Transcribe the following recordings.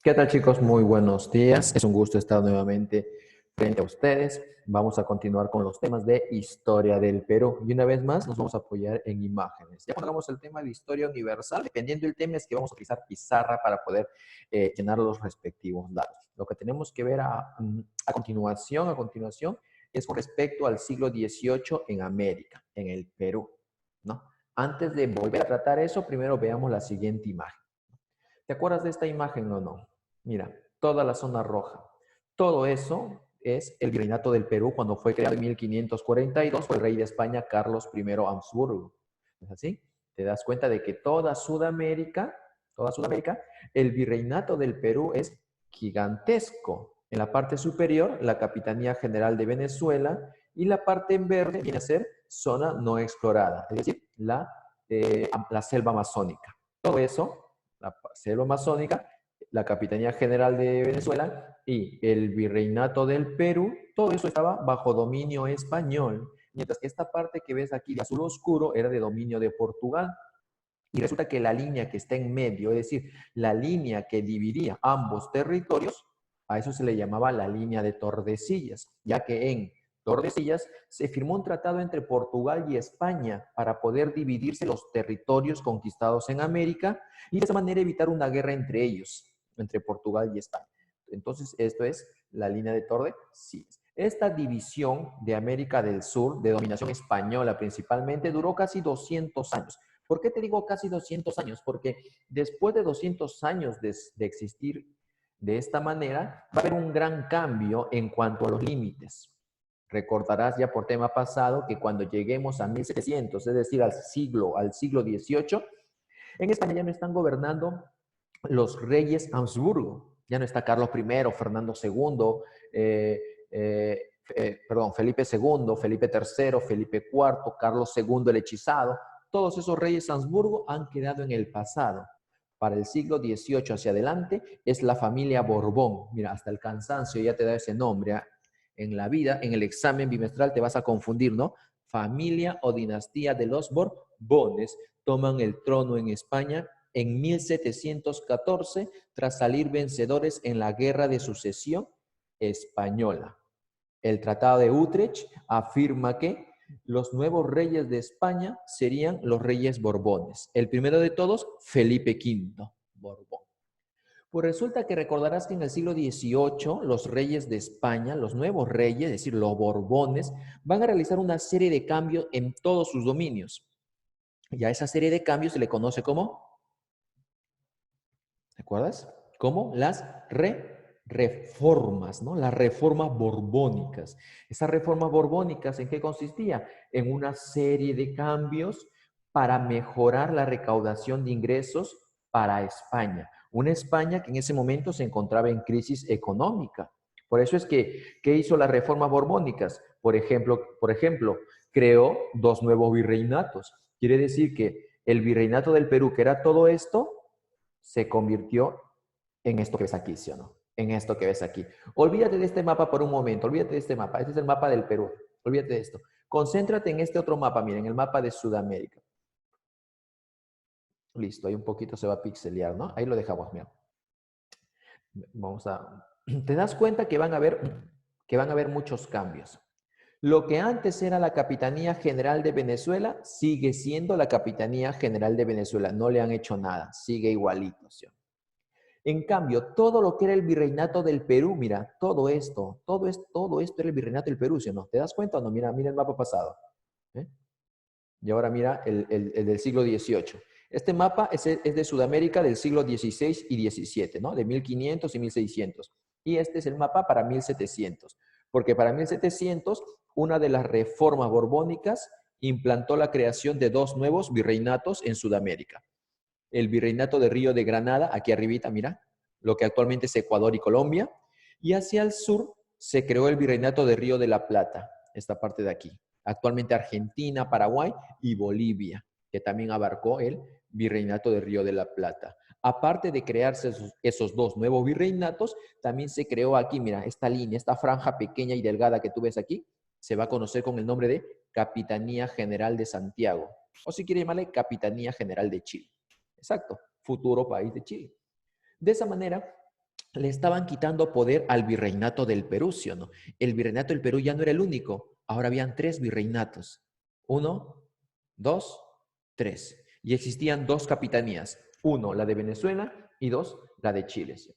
¿Qué tal, chicos? Muy buenos días. Es un gusto estar nuevamente frente a ustedes. Vamos a continuar con los temas de historia del Perú. Y una vez más nos vamos a apoyar en imágenes. Ya cuando hagamos el tema de historia universal, dependiendo del tema, es que vamos a utilizar pizarra para poder llenar los respectivos datos. Lo que tenemos que ver a continuación, es con respecto al siglo XVIII en América, en el Perú, ¿no? Antes de volver a tratar eso, primero veamos la siguiente imagen. ¿Te acuerdas de esta imagen o no? Mira, toda la zona roja. Todo eso es el Virreinato del Perú cuando fue creado en 1542 por el rey de España, Carlos I Habsburgo. ¿Es así? Te das cuenta de que toda Sudamérica, el Virreinato del Perú es gigantesco. En la parte superior, la Capitanía General de Venezuela, y la parte en verde viene a ser zona no explorada, es decir, la selva amazónica. Todo eso, la selva amazónica, la Capitanía General de Venezuela y el Virreinato del Perú, todo eso estaba bajo dominio español, mientras que esta parte que ves aquí de azul oscuro era de dominio de Portugal. Y resulta que la línea que está en medio, es decir, la línea que dividía ambos territorios, a eso se le llamaba la línea de Tordesillas, ya que en Tordesillas se firmó un tratado entre Portugal y España para poder dividirse los territorios conquistados en América y de esa manera evitar una guerra entre ellos, entre Portugal y España. Entonces, esto es la línea de Tordesillas. Esta división de América del Sur, de dominación española principalmente, duró casi 200 años. ¿Por qué te digo casi 200 años? Porque después de 200 años de existir de esta manera, va a haber un gran cambio en cuanto a los límites. Recordarás ya por tema pasado que cuando lleguemos a 1700, es decir, al siglo XVIII, en España ya no están gobernando los reyes Habsburgo. Ya no está Carlos I, Fernando II, Felipe II, Felipe III, Felipe IV, Carlos II el hechizado. Todos esos reyes Habsburgo han quedado en el pasado. Para el siglo XVIII hacia adelante es la familia Borbón. Mira, hasta el cansancio ya te da ese nombre. ¿Eh? En la vida, en el examen bimestral te vas a confundir, ¿no? Familia o dinastía de los Borbones toman el trono en España en 1714 tras salir vencedores en la Guerra de Sucesión Española. El Tratado de Utrecht afirma que los nuevos reyes de España serían los reyes Borbones. El primero de todos, Felipe V, Borbón. Pues resulta que recordarás que en el siglo XVIII los reyes de España, los nuevos reyes, es decir, los Borbones, van a realizar una serie de cambios en todos sus dominios. Y a esa serie de cambios se le conoce como, ¿te acuerdas? Como las reformas, ¿no? Las reformas borbónicas. Esas reformas borbónicas, ¿en qué consistía? En una serie de cambios para mejorar la recaudación de ingresos para España. Una España que en ese momento se encontraba en crisis económica. Por eso es que, ¿qué hizo las reformas borbónicas? Por ejemplo, creó dos nuevos virreinatos. Quiere decir que el virreinato del Perú, que era todo esto, se convirtió en esto que ves aquí, ¿sí o no? En esto que ves aquí. Olvídate de este mapa por un momento, olvídate de este mapa. Este es el mapa del Perú. Olvídate de esto. Concéntrate en este otro mapa, miren, el mapa de Sudamérica. Listo, ahí un poquito se va a pixelear, ¿no? Ahí lo dejamos, mira. Vamos a... Te das cuenta que van a haber muchos cambios. Lo que antes era la Capitanía General de Venezuela sigue siendo la Capitanía General de Venezuela. No le han hecho nada, sigue igualito, ¿sí? En cambio, todo lo que era el virreinato del Perú, mira, todo esto era el virreinato del Perú, ¿sí o no? ¿Te das cuenta o no? Mira el mapa pasado. ¿Eh? Y ahora mira el del siglo XVIII. Este mapa es de Sudamérica del siglo XVI y XVII, ¿no? De 1500 y 1600. Y este es el mapa para 1700. Porque para 1700, una de las reformas borbónicas implantó la creación de dos nuevos virreinatos en Sudamérica. El virreinato de Río de Granada, aquí arribita, mira, lo que actualmente es Ecuador y Colombia, y hacia el sur se creó el virreinato de Río de la Plata, esta parte de aquí, actualmente Argentina, Paraguay y Bolivia, que también abarcó el virreinato de Río de la Plata. Aparte de crearse esos dos nuevos virreinatos, también se creó aquí, mira, esta línea, esta franja pequeña y delgada que tú ves aquí, se va a conocer con el nombre de Capitanía General de Santiago, o si quiere llamarle Capitanía General de Chile. Exacto, futuro país de Chile. De esa manera, le estaban quitando poder al virreinato del Perú, ¿sí o no? El virreinato del Perú ya no era el único, ahora habían 3 virreinatos. 1, 2, 3. Y existían 2 capitanías. 1, la de Venezuela, y 2, la de Chile. ¿Sí?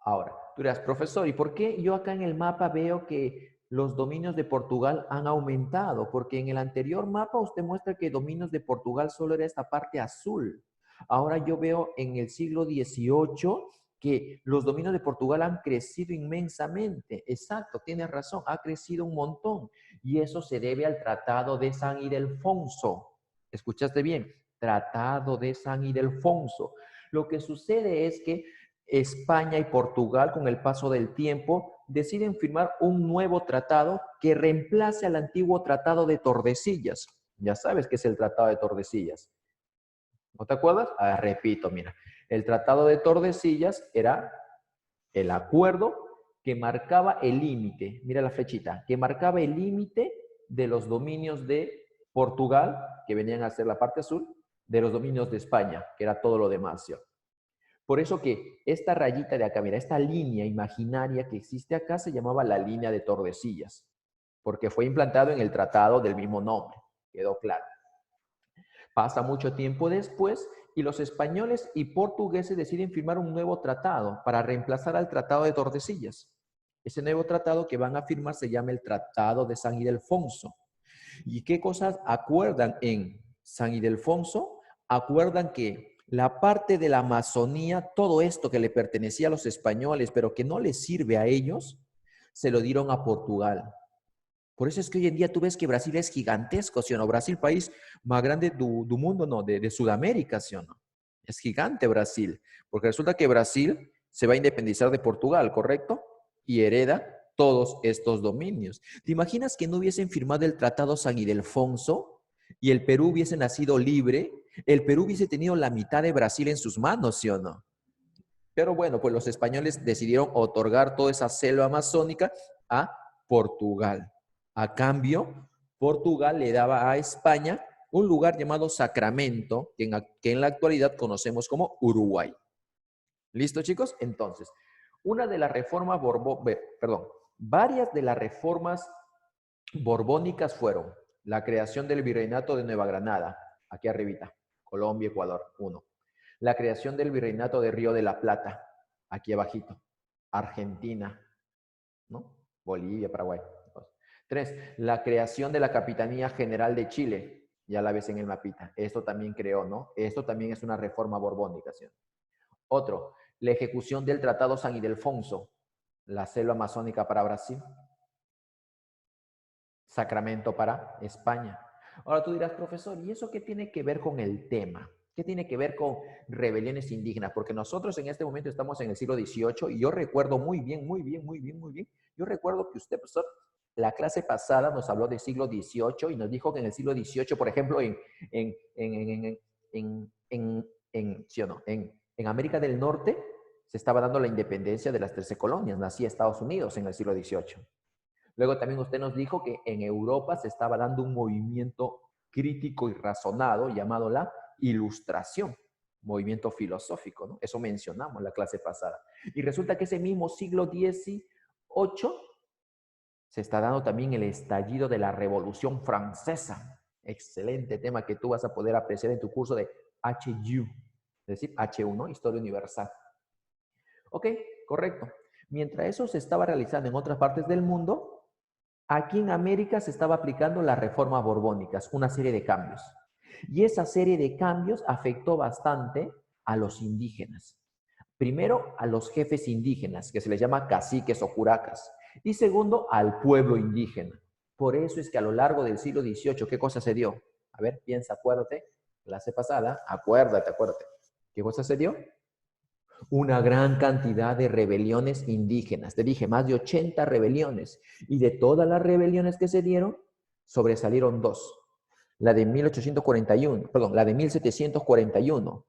Ahora, tú dirás, profesor, ¿y por qué yo acá en el mapa veo que los dominios de Portugal han aumentado? Porque en el anterior mapa usted muestra que dominios de Portugal solo era esta parte azul. Ahora yo veo en el siglo XVIII que los dominios de Portugal han crecido inmensamente. Exacto, tienes razón, ha crecido un montón. Y eso se debe al Tratado de San Ildefonso. ¿Escuchaste bien? Tratado de San Ildefonso. Lo que sucede es que España y Portugal, con el paso del tiempo, deciden firmar un nuevo tratado que reemplace al antiguo Tratado de Tordesillas. Ya sabes qué es el Tratado de Tordesillas. ¿No te acuerdas? Repito, mira. El Tratado de Tordesillas era el acuerdo que marcaba el límite, mira la flechita, que marcaba el límite de los dominios de Portugal, que venían a ser la parte azul, de los dominios de España, que era todo lo demás. ¿Sí? Por eso que esta rayita de acá, mira, esta línea imaginaria que existe acá se llamaba la línea de Tordesillas, porque fue implantado en el tratado del mismo nombre, quedó claro. Pasa mucho tiempo después y los españoles y portugueses deciden firmar un nuevo tratado para reemplazar al Tratado de Tordesillas. Ese nuevo tratado que van a firmar se llama el Tratado de San Ildefonso. ¿Y qué cosas acuerdan en San Ildefonso? Acuerdan que la parte de la Amazonía, todo esto que le pertenecía a los españoles, pero que no les sirve a ellos, se lo dieron a Portugal. Por eso es que hoy en día tú ves que Brasil es gigantesco, ¿sí o no? Brasil, país más grande del mundo, no, de Sudamérica, ¿sí o no? Es gigante Brasil, porque resulta que Brasil se va a independizar de Portugal, ¿correcto? Y hereda todos estos dominios. ¿Te imaginas que no hubiesen firmado el Tratado San Ildefonso y el Perú hubiese nacido libre? El Perú hubiese tenido la mitad de Brasil en sus manos, ¿sí o no? Pero bueno, pues los españoles decidieron otorgar toda esa selva amazónica a Portugal. A cambio, Portugal le daba a España un lugar llamado Sacramento, que en la actualidad conocemos como Uruguay. ¿Listo, chicos? Entonces, una de las reformas varias de las reformas borbónicas fueron la creación del Virreinato de Nueva Granada, aquí arribita, Colombia, Ecuador, 1. La creación del Virreinato de Río de la Plata, aquí abajito, Argentina, ¿no? Bolivia, Paraguay. 3. La creación de la Capitanía General de Chile, ya la ves en el mapita. Esto también creó, ¿no? Esto también es una reforma borbónica, ¿sí? Otro, la ejecución del Tratado San Ildefonso, la selva amazónica para Brasil, Sacramento para España. Ahora tú dirás, profesor, ¿y eso qué tiene que ver con el tema? ¿Qué tiene que ver con rebeliones indígenas? Porque nosotros en este momento estamos en el siglo XVIII y yo recuerdo muy bien, yo recuerdo que usted, profesor, la clase pasada nos habló del siglo XVIII y nos dijo que en el siglo XVIII, por ejemplo, ¿sí o no? En América del Norte se estaba dando la independencia de las 13 colonias, nacía Estados Unidos en el siglo XVIII. Luego también usted nos dijo que en Europa se estaba dando un movimiento crítico y razonado llamado la Ilustración, movimiento filosófico, ¿no? Eso mencionamos en la clase pasada. Y resulta que ese mismo siglo XVIII se está dando también el estallido de la Revolución Francesa. Excelente tema que tú vas a poder apreciar en tu curso de HU, es decir, H1, Historia Universal. Ok, correcto. Mientras eso se estaba realizando en otras partes del mundo, aquí en América se estaba aplicando las reformas borbónicas, una serie de cambios. Y esa serie de cambios afectó bastante a los indígenas. Primero, a los jefes indígenas, que se les llama caciques o curacas. Y segundo, al pueblo indígena. Por eso es que a lo largo del siglo XVIII, ¿qué cosa se dio? A ver, piensa, acuérdate, clase pasada, acuérdate. ¿Qué cosa se dio? Una gran cantidad de rebeliones indígenas. Te dije, más de 80 rebeliones. Y de todas las rebeliones que se dieron, sobresalieron 2. La de 1841, perdón, la de 1741.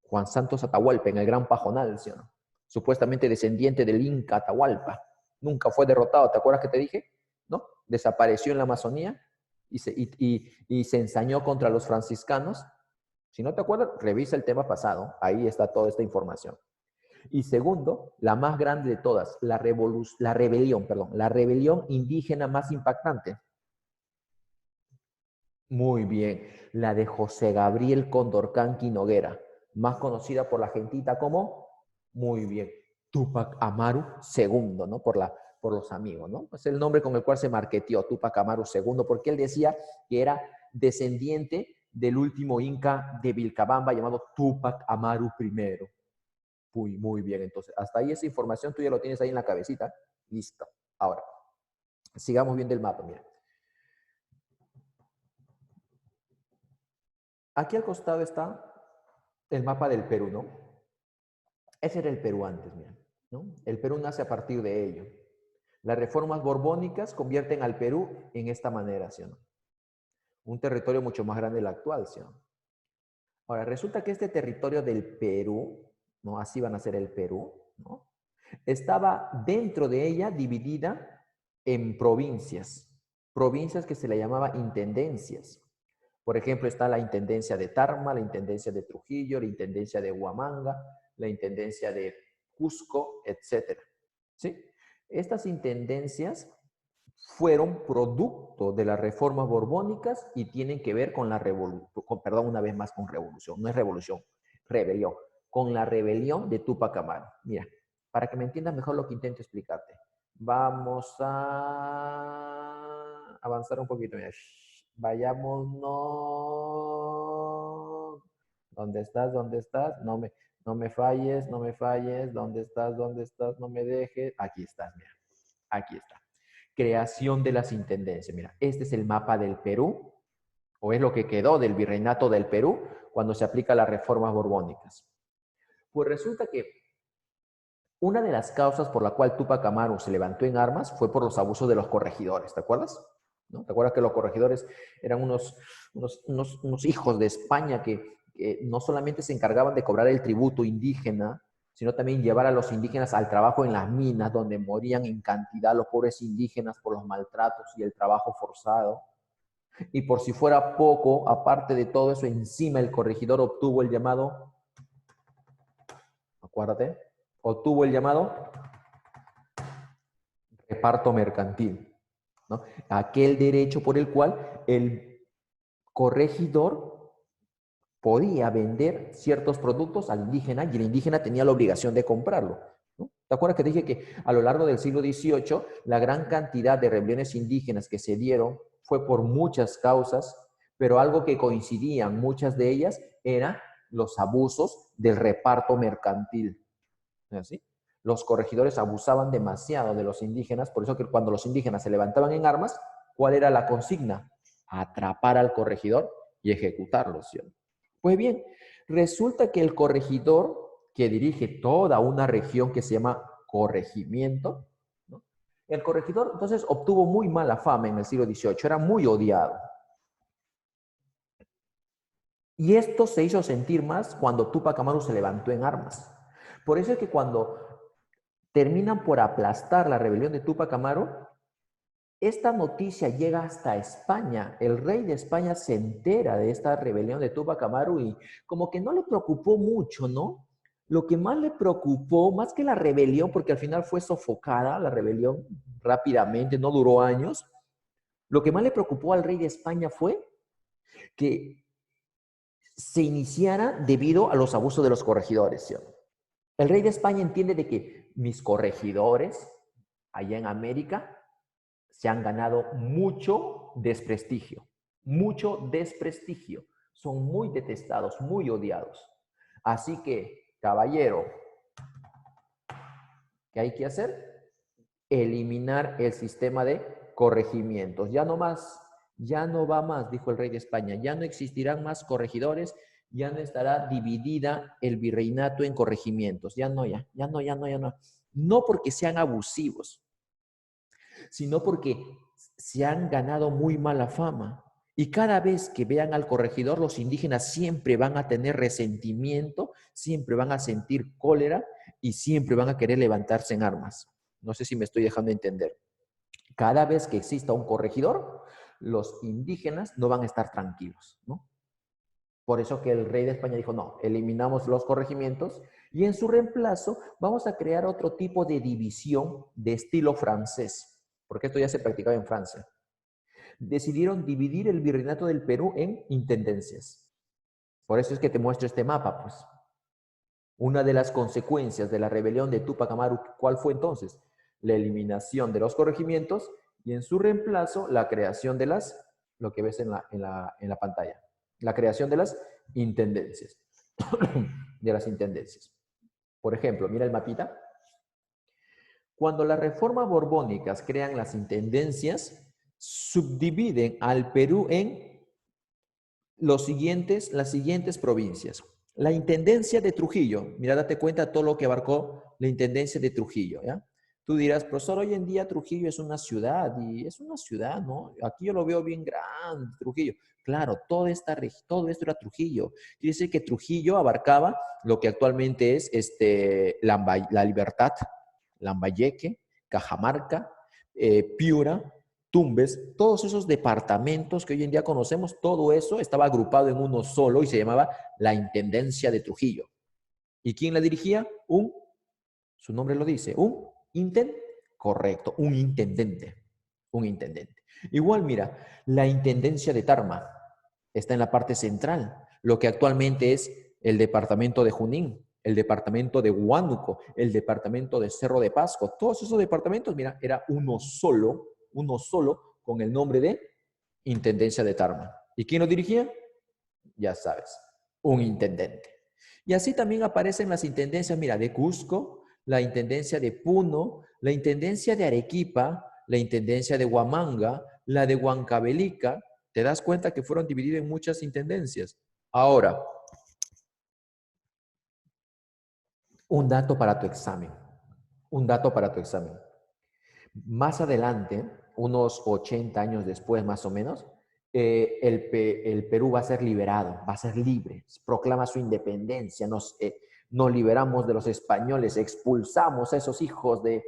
Juan Santos Atahualpa en el Gran Pajonal, ¿sí o no? Supuestamente descendiente del Inca Atahualpa. Nunca fue derrotado, ¿te acuerdas que te dije? ¿No? Desapareció en la Amazonía y se ensañó contra los franciscanos. Si no te acuerdas, revisa el tema pasado. Ahí está toda esta información. Y segundo, la más grande de todas, la rebelión indígena más impactante. Muy bien, la de José Gabriel Condorcanqui Noguera, más conocida por la gentita como, muy bien, Túpac Amaru II, ¿no? Por los amigos, ¿no? Es el nombre con el cual se marketeó Túpac Amaru II, porque él decía que era descendiente del último inca de Vilcabamba llamado Túpac Amaru I. Muy bien, entonces, hasta ahí esa información tú ya lo tienes ahí en la cabecita. Listo. Ahora, sigamos viendo el mapa, mira. Aquí al costado está el mapa del Perú, ¿no? Ese era el Perú antes, mira, ¿no? El Perú nace a partir de ello. Las reformas borbónicas convierten al Perú en esta manera, ¿sí o no? Un territorio mucho más grande del actual, ¿sí o no? Ahora, resulta que este territorio del Perú, ¿no? Así van a ser el Perú, ¿no? Estaba dentro de ella dividida en provincias que se le llamaba intendencias. Por ejemplo, está la intendencia de Tarma, la intendencia de Trujillo, la intendencia de Huamanga, la intendencia de Cusco, etc. ¿Sí? Estas intendencias fueron producto de las reformas borbónicas y tienen que ver con la revolución, perdón, una vez más con revolución, no es revolución, rebelión, con la rebelión de Túpac Amaru. Mira, para que me entiendas mejor lo que intento explicarte. Vamos a avanzar un poquito. Mira. Vayámonos. ¿Dónde estás? ¿Dónde estás? No me falles, no me falles. ¿Dónde estás? ¿Dónde estás? No me dejes. Aquí estás, mira. Aquí está. Creación de las intendencias. Mira, este es el mapa del Perú, o es lo que quedó del virreinato del Perú cuando se aplican las reformas borbónicas. Pues resulta que una de las causas por la cual Túpac Amaru se levantó en armas fue por los abusos de los corregidores, ¿te acuerdas? ¿No? ¿Te acuerdas que los corregidores eran unos hijos de España que no solamente se encargaban de cobrar el tributo indígena, sino también llevar a los indígenas al trabajo en las minas, donde morían en cantidad los pobres indígenas por los maltratos y el trabajo forzado? Y por si fuera poco, aparte de todo eso, encima el corregidor obtuvo el llamado, acuérdate, obtuvo el llamado reparto mercantil, ¿no? Aquel derecho por el cual el corregidor podía vender ciertos productos al indígena y el indígena tenía la obligación de comprarlo, ¿no? ¿Te acuerdas que te dije que a lo largo del siglo XVIII la gran cantidad de rebeliones indígenas que se dieron fue por muchas causas, pero algo que coincidían muchas de ellas eran los abusos del reparto mercantil? ¿Así? Los corregidores abusaban demasiado de los indígenas, por eso que cuando los indígenas se levantaban en armas, ¿cuál era la consigna? Atrapar al corregidor y ejecutarlo, ¿sí? Pues bien, resulta que el corregidor, que dirige toda una región que se llama corregimiento, ¿no? El corregidor entonces obtuvo muy mala fama en el siglo XVIII, era muy odiado. Y esto se hizo sentir más cuando Túpac Amaru se levantó en armas. Por eso es que cuando terminan por aplastar la rebelión de Túpac Amaru, esta noticia llega hasta España. El rey de España se entera de esta rebelión de Túpac Amaru y como que no le preocupó mucho, ¿no? Lo que más le preocupó, más que la rebelión, porque al final fue sofocada la rebelión rápidamente, no duró años, lo que más le preocupó al rey de España fue que se iniciara debido a los abusos de los corregidores, ¿sí? El rey de España entiende de que mis corregidores allá en América se han ganado mucho desprestigio, mucho desprestigio. Son muy detestados, muy odiados. Así que, caballero, ¿qué hay que hacer? Eliminar el sistema de corregimientos. Ya no más, ya no va más, dijo el rey de España. Ya no existirán más corregidores, ya no estará dividida el virreinato en corregimientos. Ya no, ya no, ya no, ya no. No porque sean abusivos, sino porque se han ganado muy mala fama. Y cada vez que vean al corregidor, los indígenas siempre van a tener resentimiento, siempre van a sentir cólera y siempre van a querer levantarse en armas. No sé si me estoy dejando entender. Cada vez que exista un corregidor, los indígenas no van a estar tranquilos, ¿no? Por eso que el rey de España dijo, no, eliminamos los corregimientos y en su reemplazo vamos a crear otro tipo de división de estilo francés, porque esto ya se practicaba en Francia. Decidieron dividir el virreinato del Perú en intendencias. Por eso es que te muestro este mapa, pues. Una de las consecuencias de la rebelión de Túpac Amaru, ¿cuál fue entonces? La eliminación de los corregimientos y en su reemplazo la creación de lo que ves en la pantalla, la creación de las intendencias. De las intendencias. Por ejemplo, mira el mapita. Cuando las reformas borbónicas crean las intendencias, subdividen al Perú en las siguientes provincias. La intendencia de Trujillo, mira, date cuenta de todo lo que abarcó la intendencia de Trujillo, ¿ya? Tú dirás, profesor, hoy en día Trujillo es una ciudad, y es una ciudad, ¿no? Aquí yo lo veo bien grande, Trujillo. Claro, todo esto era Trujillo. Quiere decir que Trujillo abarcaba lo que actualmente es La Libertad, Lambayeque, Cajamarca, Piura, Tumbes, todos esos departamentos que hoy en día conocemos, todo eso estaba agrupado en uno solo y se llamaba la Intendencia de Trujillo. ¿Y quién la dirigía? Su nombre lo dice, un intendente. Correcto, un intendente. Un intendente. Igual, mira, la Intendencia de Tarma está en la parte central, lo que actualmente es el departamento de Junín, el departamento de Huánuco, el departamento de Cerro de Pasco. Todos esos departamentos, mira, era uno solo, con el nombre de Intendencia de Tarma. ¿Y quién lo dirigía? Ya sabes, un intendente. Y así también aparecen las intendencias, mira, de Cusco, la intendencia de Puno, la intendencia de Arequipa, la intendencia de Huamanga, la de Huancavelica. Te das cuenta que fueron divididas en muchas intendencias. Ahora, un dato para tu examen. Un dato para tu examen. Más adelante, unos 80 años después más o menos, el Perú va a ser liberado, va a ser libre, proclama su independencia, nos liberamos de los españoles, expulsamos a esos hijos de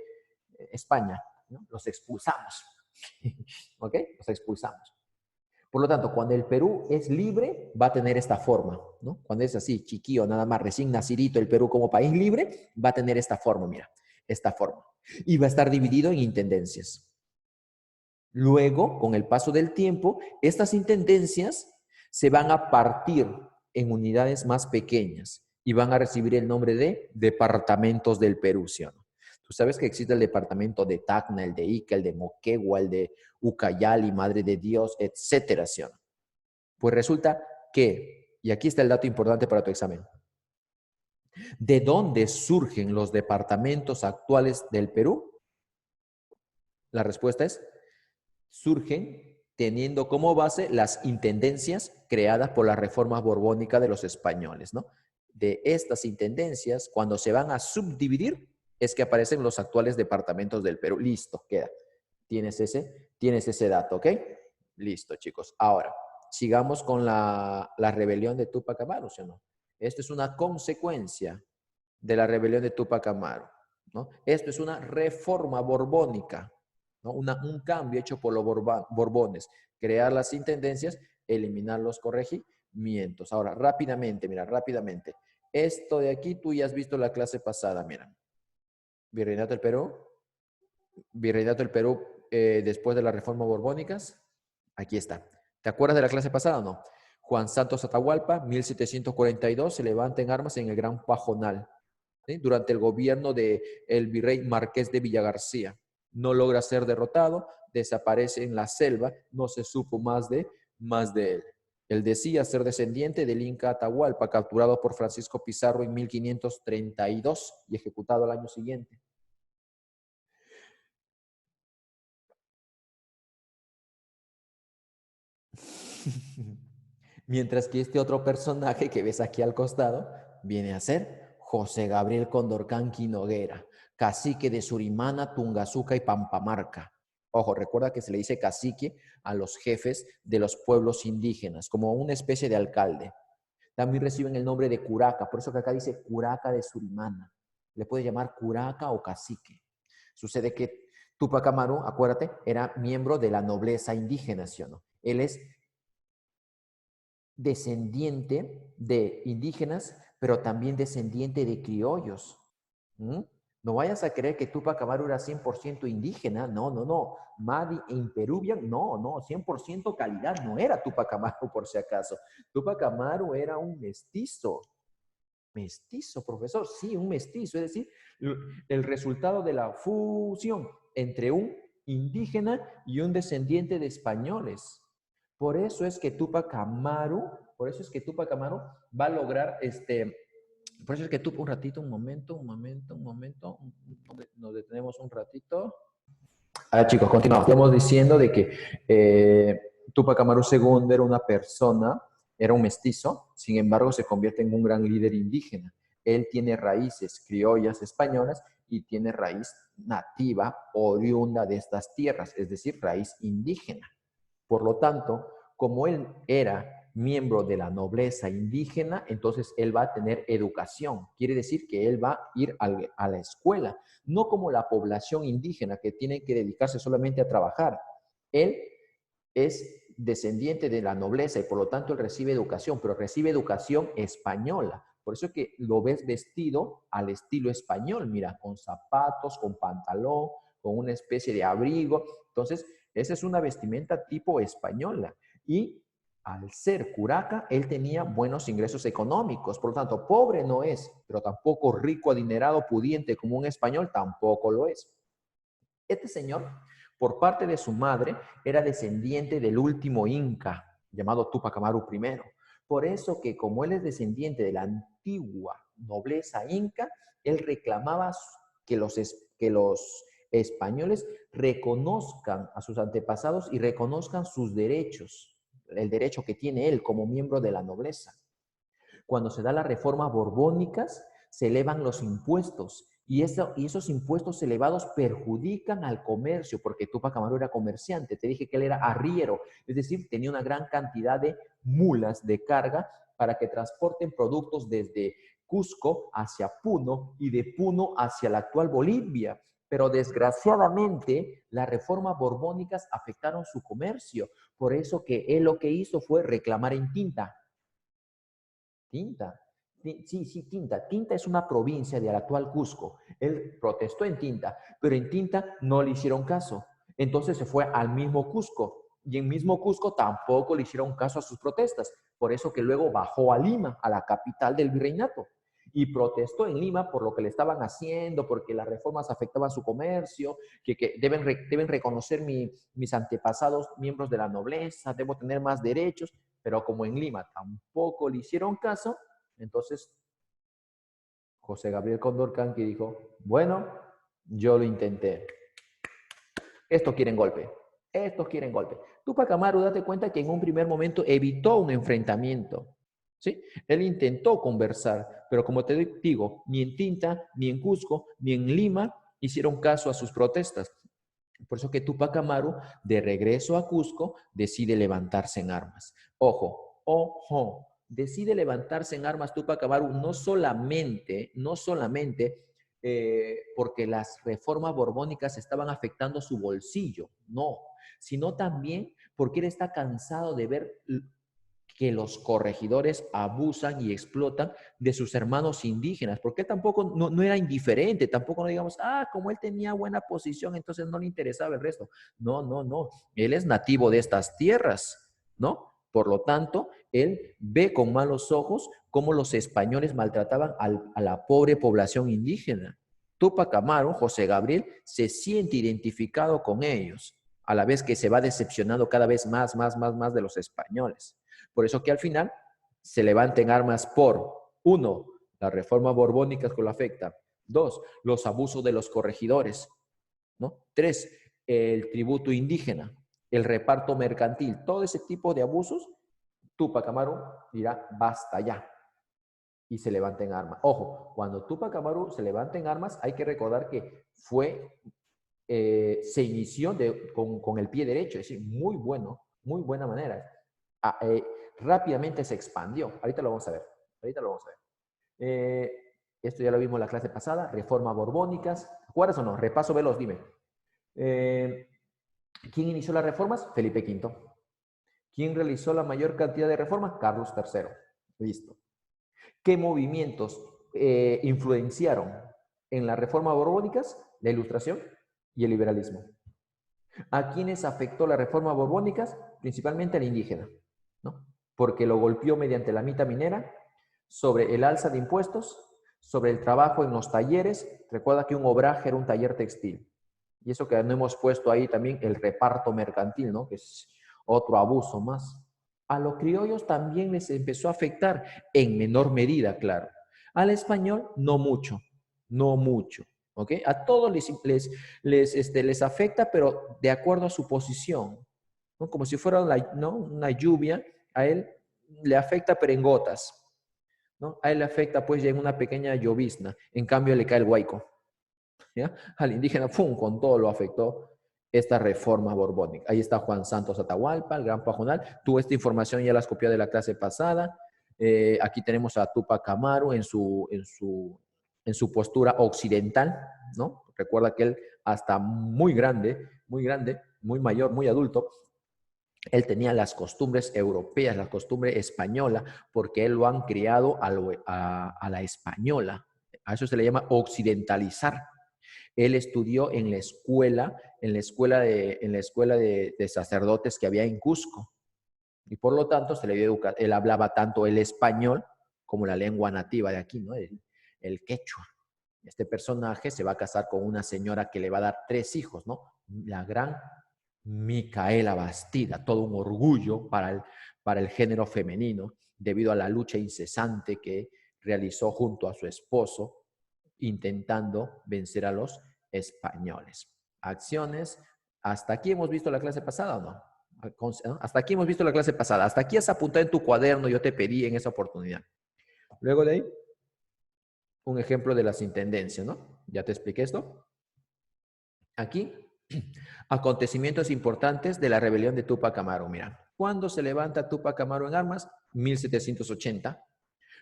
España, ¿no? Los expulsamos, ¿ok? Los expulsamos. Por lo tanto, cuando el Perú es libre, va a tener esta forma, ¿no? Cuando es así, chiquillo, nada más, recién nacidito el Perú como país libre, va a tener esta forma, mira, esta forma. Y va a estar dividido en intendencias. Luego, con el paso del tiempo, estas intendencias se van a partir en unidades más pequeñas y van a recibir el nombre de departamentos del Perú, ¿sí o no? Tú sabes que existe el departamento de Tacna, el de Ica, el de Moquegua, el de Ucayali, Madre de Dios, etcétera, ¿sí o no? Pues resulta que, y aquí está el dato importante para tu examen, ¿de dónde surgen los departamentos actuales del Perú? La respuesta es, surgen teniendo como base las intendencias creadas por la reforma borbónica de los españoles, ¿no? De estas intendencias, cuando se van a subdividir, es que aparecen los actuales departamentos del Perú. Listo, queda. Tienes ese dato, ¿ok? Listo, chicos. Ahora, sigamos con la rebelión de Túpac Amaru, ¿sí o no? Esto es una consecuencia de la rebelión de Túpac Amaru, ¿no? Esto es una reforma borbónica, ¿no? Un cambio hecho por los borbones, crear las intendencias, eliminar los corregimientos. Ahora, rápidamente, mira, rápidamente. Esto de aquí tú ya has visto la clase pasada, mira. Virreinato del Perú, Virreinato del Perú después de las reformas borbónicas. Aquí está. ¿Te acuerdas de la clase pasada o no? Juan Santos Atahualpa, 1742, se levanta en armas en el Gran Pajonal, ¿sí? Durante el gobierno del virrey Marqués de Villagarcía. No logra ser derrotado, desaparece en la selva, no se supo más de él. Él decía ser descendiente del Inca Atahualpa, capturado por Francisco Pizarro en 1532 y ejecutado al año siguiente. Mientras que este otro personaje que ves aquí al costado viene a ser José Gabriel Condorcanqui Noguera, cacique de Surimana, Tungazuca y Pampamarca. Ojo, recuerda que se le dice cacique a los jefes de los pueblos indígenas, como una especie de alcalde. También reciben el nombre de curaca, por eso que acá dice curaca de Surimana. Le puede llamar curaca o cacique. Sucede que Túpac Amaru, acuérdate, era miembro de la nobleza indígena, ¿sí o no? Él es descendiente de indígenas, pero también descendiente de criollos. ¿Mm? No vayas a creer que Tupac Amaru era 100% indígena. No, no, no. Madi en Peruvian, no, no. 100% calidad no era Tupac Amaru, por si acaso. Tupac Amaru era un mestizo. Mestizo, profesor. Sí, un mestizo. Es decir, el resultado de la fusión entre un indígena y un descendiente de españoles. Por eso es que Tupac Amaru, por eso es que Tupac Amaru va a lograr por eso es que tú, un ratito, un momento, nos detenemos un ratito. Chicos, continuamos. Estamos diciendo de que Tupac Amaru II era una persona, era un mestizo, sin embargo se convierte en un gran líder indígena. Él tiene raíces criollas españolas y tiene raíz nativa oriunda de estas tierras, es decir, raíz indígena. Por lo tanto, como él era miembro de la nobleza indígena, entonces él va a tener educación. Quiere decir que él va a ir a la escuela, no como la población indígena que tiene que dedicarse solamente a trabajar. Él es descendiente de la nobleza y por lo tanto él recibe educación, pero recibe educación española. Por eso es que lo ves vestido al estilo español, mira, con zapatos, con pantalón, con una especie de abrigo. Entonces, esa es una vestimenta tipo española. Y al ser curaca, él tenía buenos ingresos económicos. Por lo tanto, pobre no es, pero tampoco rico, adinerado, pudiente como un español, tampoco lo es. Este señor, por parte de su madre, era descendiente del último inca, llamado Tupac Amaru I. Por eso que como él es descendiente de la antigua nobleza inca, él reclamaba que los españoles reconozcan a sus antepasados y reconozcan sus derechos, el derecho que tiene él como miembro de la nobleza. Cuando se da la reforma borbónicas, se elevan los impuestos y esos impuestos elevados perjudican al comercio, porque Tupac Amaru era comerciante. Te dije que él era arriero, es decir, tenía una gran cantidad de mulas de carga para que transporten productos desde Cusco hacia Puno y de Puno hacia la actual Bolivia. Pero desgraciadamente las reformas borbónicas afectaron su comercio. Por eso que él lo que hizo fue reclamar en Tinta. Tinta. Sí, sí, Tinta. Tinta es una provincia del actual Cusco. Él protestó en Tinta, pero en Tinta no le hicieron caso. Entonces se fue al mismo Cusco. Y en mismo Cusco tampoco le hicieron caso a sus protestas. Por eso que luego bajó a Lima, a la capital del virreinato. Y protestó en Lima por lo que le estaban haciendo, porque las reformas afectaban su comercio, que deben reconocer mis antepasados miembros de la nobleza, debo tener más derechos. Pero como en Lima tampoco le hicieron caso, entonces José Gabriel Condorcanqui dijo, bueno, yo lo intenté. Estos quieren golpe. Estos quieren golpe. Tupac Amaru, date cuenta que en un primer momento evitó un enfrentamiento. ¿Sí? Él intentó conversar, pero como te digo, ni en Tinta, ni en Cusco, ni en Lima hicieron caso a sus protestas. Por eso que Tupac Amaru, de regreso a Cusco, decide levantarse en armas. Ojo, ojo, decide levantarse en armas Tupac Amaru no solamente porque las reformas borbónicas estaban afectando su bolsillo, no, sino también porque él está cansado de ver que los corregidores abusan y explotan de sus hermanos indígenas, porque él tampoco no era indiferente, tampoco no digamos, como él tenía buena posición, entonces no le interesaba el resto. No, no, no, él es nativo de estas tierras, ¿no? Por lo tanto, él ve con malos ojos cómo los españoles maltrataban a la pobre población indígena. Tupac Amaru, José Gabriel, se siente identificado con ellos, a la vez que se va decepcionando cada vez más de los españoles. Por eso que al final se levanten armas por, uno, la reforma borbónica que lo afecta. Dos, los abusos de los corregidores. ¿No? Tres, el tributo indígena, el reparto mercantil. Todo ese tipo de abusos, Tupac Amaru dirá, basta ya. Y se levanta en armas. Ojo, cuando Tupac Amaru se levanta en armas, hay que recordar que se inició con el pie derecho, es decir, muy bueno, muy buena manera. Rápidamente se expandió. Ahorita lo vamos a ver. Ahorita lo vamos a ver. Esto ya lo vimos en la clase pasada. Reforma borbónicas. ¿Acuerdas o no? Repaso veloz, dime. ¿Quién inició las reformas? Felipe V. ¿Quién realizó la mayor cantidad de reformas? Carlos III. Listo. ¿Qué movimientos influenciaron en las reformas borbónicas? La Ilustración y el liberalismo. ¿A quiénes afectó las reformas borbónicas? Principalmente al indígena, ¿no? Porque lo golpeó mediante la mita minera, sobre el alza de impuestos, sobre el trabajo en los talleres. Recuerda que un obraje era un taller textil. Y eso que no hemos puesto ahí también, el reparto mercantil, ¿no? Que es otro abuso más. A los criollos también les empezó a afectar, en menor medida, claro. Al español, no mucho, no mucho. ¿Ok? A todos les afecta, pero de acuerdo a su posición, ¿no? Como si fuera ¿no? una lluvia, a él le afecta, pero en gotas, ¿no? A él le afecta pues ya en una pequeña llovizna, en cambio le cae el huaico, ¿ya? Al indígena, ¡pum!, con todo lo afectó esta reforma borbónica. Ahí está Juan Santos Atahualpa, el gran pajonal. Tú esta información ya la has copiado de la clase pasada. Aquí tenemos a Tupac Amaru en su postura occidental, ¿no? Recuerda que él hasta muy grande, muy mayor, muy adulto, él tenía las costumbres europeas, la costumbre española, porque él lo han criado a la española. A eso se le llama occidentalizar. Él estudió en la escuela de sacerdotes que había en Cusco. Y por lo tanto, se le dio él hablaba tanto el español como la lengua nativa de aquí, ¿no? El quechua. Este personaje se va a casar con una señora que le va a dar 3 hijos, ¿no? La gran Micaela Bastida, todo un orgullo para el género femenino, debido a la lucha incesante que realizó junto a su esposo, intentando vencer a los españoles. Acciones. ¿Hasta aquí hemos visto la clase pasada o no? Hasta aquí hemos visto la clase pasada. Hasta aquí has apuntado en tu cuaderno, yo te pedí en esa oportunidad. Luego de ahí, un ejemplo de las intendencias, ¿no? Ya te expliqué esto. Aquí, acontecimientos importantes de la rebelión de Tupac Amaru. Mira, ¿cuándo se levanta Tupac Amaru en armas? 1780,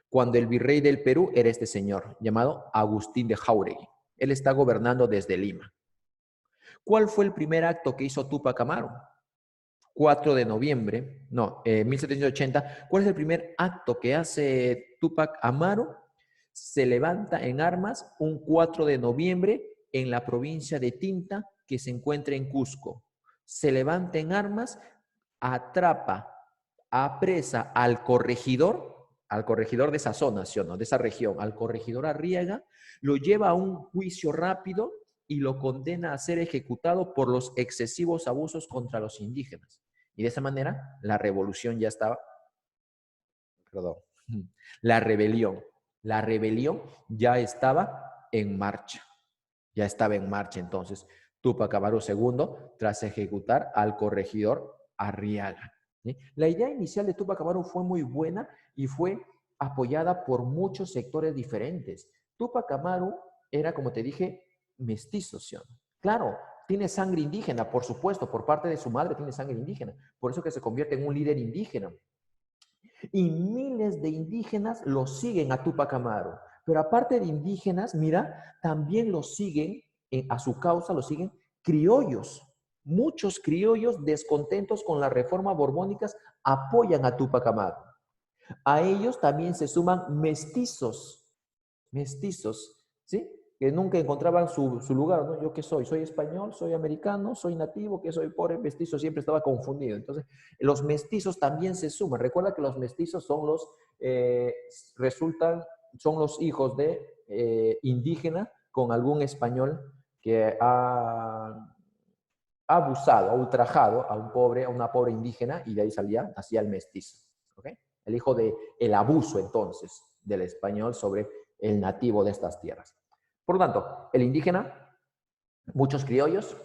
cuando el virrey del Perú era este señor, llamado Agustín de Jáuregui. Él está gobernando desde Lima. ¿Cuál fue el primer acto que hizo Tupac Amaru? 4 de noviembre, no, 1780. ¿Cuál es el primer acto que hace Tupac Amaru? Se levanta en armas un 4 de noviembre en la provincia de Tinta, que se encuentra en Cusco. Se levanta en armas, atrapa, apresa al corregidor de esa zona, ¿sí o no? De esa región, al corregidor Arriaga, lo lleva a un juicio rápido y lo condena a ser ejecutado por los excesivos abusos contra los indígenas. Y de esa manera, la revolución ya estaba, perdón, la rebelión ya estaba en marcha. Ya estaba en marcha entonces Tupac Amaru II tras ejecutar al corregidor Arriaga. ¿Sí? La idea inicial de Tupac Amaru fue muy buena y fue apoyada por muchos sectores diferentes. Tupac Amaru era, como te dije, mestizo, ¿sí? Claro, tiene sangre indígena, por supuesto, por parte de su madre tiene sangre indígena, por eso que se convierte en un líder indígena. Y miles de indígenas lo siguen a Tupac Amaru. Pero aparte de indígenas, mira, también lo siguen, a su causa lo siguen criollos. Muchos criollos descontentos con las reformas borbónicas apoyan a Tupac Amaru. A ellos también se suman mestizos, ¿sí? Que nunca encontraban su lugar, ¿no? ¿Yo qué soy? ¿Soy español? ¿Soy americano? ¿Soy nativo? ¿Qué soy? Pobre mestizo, siempre estaba confundido. Entonces, los mestizos también se suman. Recuerda que los mestizos son son los hijos de indígena con algún español que ha abusado, ha ultrajado a una pobre indígena y de ahí hacía el mestizo. ¿Ok? El hijo del abuso entonces del español sobre el nativo de estas tierras. Por lo tanto, el indígena, muchos criollos,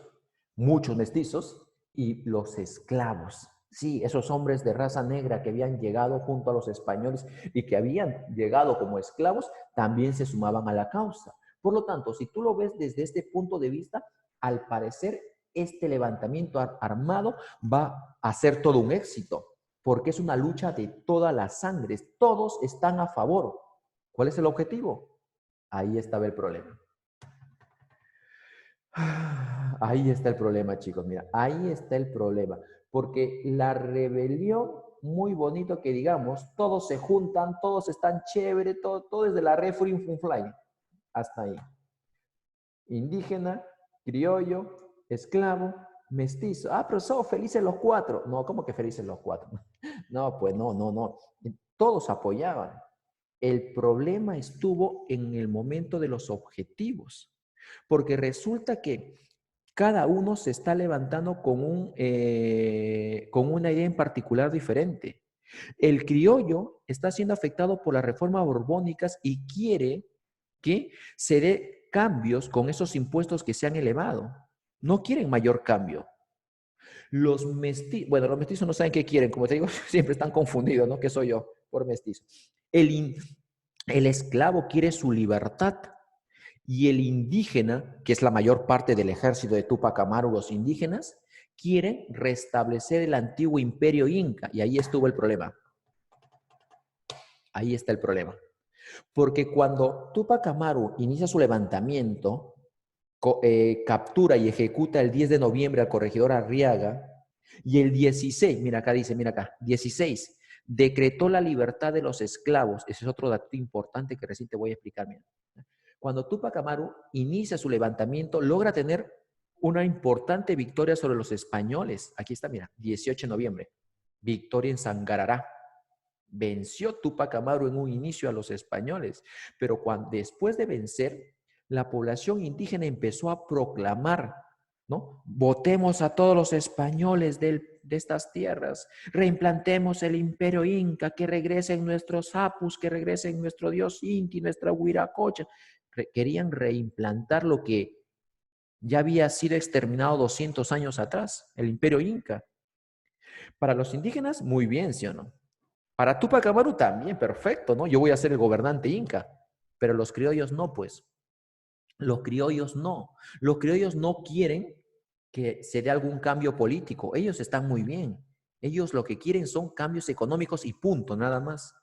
muchos mestizos y los esclavos. Sí, esos hombres de raza negra que habían llegado junto a los españoles y que habían llegado como esclavos, también se sumaban a la causa. Por lo tanto, si tú lo ves desde este punto de vista, al parecer este levantamiento armado va a ser todo un éxito, porque es una lucha de todas las sangres, todos están a favor. ¿Cuál es el objetivo? Ahí estaba el problema. Ahí está el problema, chicos. Mira, ahí está el problema. Porque la rebelión, muy bonito que digamos, todos se juntan, todos están chévere, todo desde la refri fly hasta ahí. Indígena, criollo, esclavo, mestizo. Ah, pero somos felices los cuatro. No, ¿cómo que felices los cuatro? No, pues no. Todos apoyaban. El problema estuvo en el momento de los objetivos, porque resulta que cada uno se está levantando con una idea en particular diferente. El criollo está siendo afectado por las reformas borbónicas y quiere que se dé cambios con esos impuestos que se han elevado. No quieren mayor cambio. Los mestizos no saben qué quieren, como te digo, siempre están confundidos, ¿no? ¿Qué soy yo por mestizo? El esclavo quiere su libertad y el indígena, que es la mayor parte del ejército de Túpac Amaru, los indígenas, quieren restablecer el antiguo imperio inca. Y ahí estuvo el problema. Ahí está el problema. Porque cuando Túpac Amaru inicia su levantamiento, captura y ejecuta el 10 de noviembre al corregidor Arriaga, y el 16, mira acá dice, mira acá, 16, decretó la libertad de los esclavos. Ese es otro dato importante que recién te voy a explicar. Mira. Cuando Túpac Amaru inicia su levantamiento, logra tener una importante victoria sobre los españoles. Aquí está, mira, 18 de noviembre, victoria en Sangarará. Venció Túpac Amaru en un inicio a los españoles, pero después de vencer, la población indígena empezó a proclamar, ¿no? Votemos a todos los españoles de estas tierras, reimplantemos el imperio inca, que regresen nuestros apus, que regresen nuestro dios Inti, nuestra Huiracocha. Querían reimplantar lo que ya había sido exterminado 200 años atrás, el imperio inca. Para los indígenas, muy bien, ¿sí o no? Para Túpac Amaru también, perfecto, ¿no? Yo voy a ser el gobernante inca, pero los criollos no, pues. Los criollos no. Los criollos no quieren que se dé algún cambio político. Ellos están muy bien. Ellos lo que quieren son cambios económicos y punto, nada más.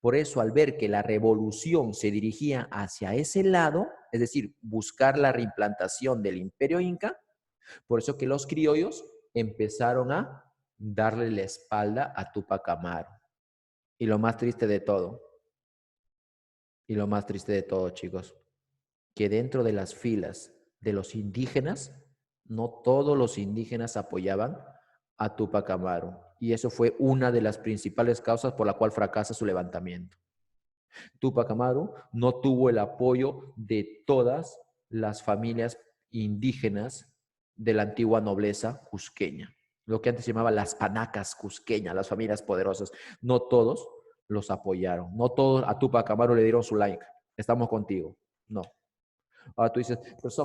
Por eso, al ver que la revolución se dirigía hacia ese lado, es decir, buscar la reimplantación del imperio inca, por eso que los criollos empezaron a darle la espalda a Túpac Amaru. Y lo más triste de todo, chicos, que dentro de las filas de los indígenas, no todos los indígenas apoyaban a Túpac Amaru. Y eso fue una de las principales causas por la cual fracasa su levantamiento. Túpac Amaru no tuvo el apoyo de todas las familias indígenas de la antigua nobleza cusqueña, lo que antes se llamaba las panacas cusqueñas, las familias poderosas. No todos los apoyaron, no todos a Túpac Amaru le dieron su like, estamos contigo, no. Ahora tú dices,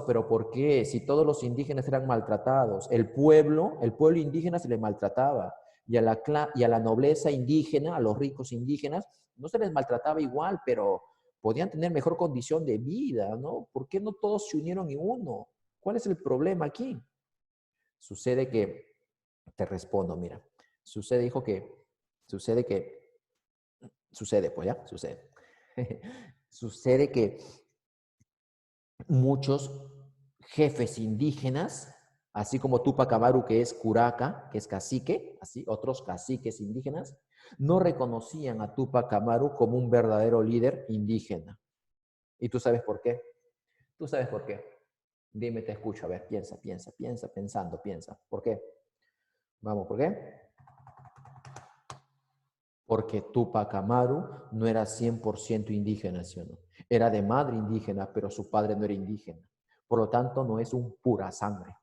pero ¿por qué? Si todos los indígenas eran maltratados, el pueblo indígena se le maltrataba, y a la nobleza indígena, a los ricos indígenas, no se les maltrataba igual, pero podían tener mejor condición de vida, ¿no? ¿Por qué no todos se unieron en uno? ¿Cuál es el problema aquí? Sucede que, te respondo, mira, sucede pues ya, sucede. Sucede que muchos jefes indígenas, así como Túpac Amaru, que es curaca, que es cacique, así otros caciques indígenas, no reconocían a Túpac Amaru como un verdadero líder indígena. ¿Y tú sabes por qué? ¿Tú sabes por qué? Dime, te escucho. A ver, piensa. ¿Por qué? Vamos, ¿por qué? Porque Túpac Amaru no era 100% indígena, ¿sí o no? Era de madre indígena, pero su padre no era indígena. Por lo tanto, no es un pura sangre.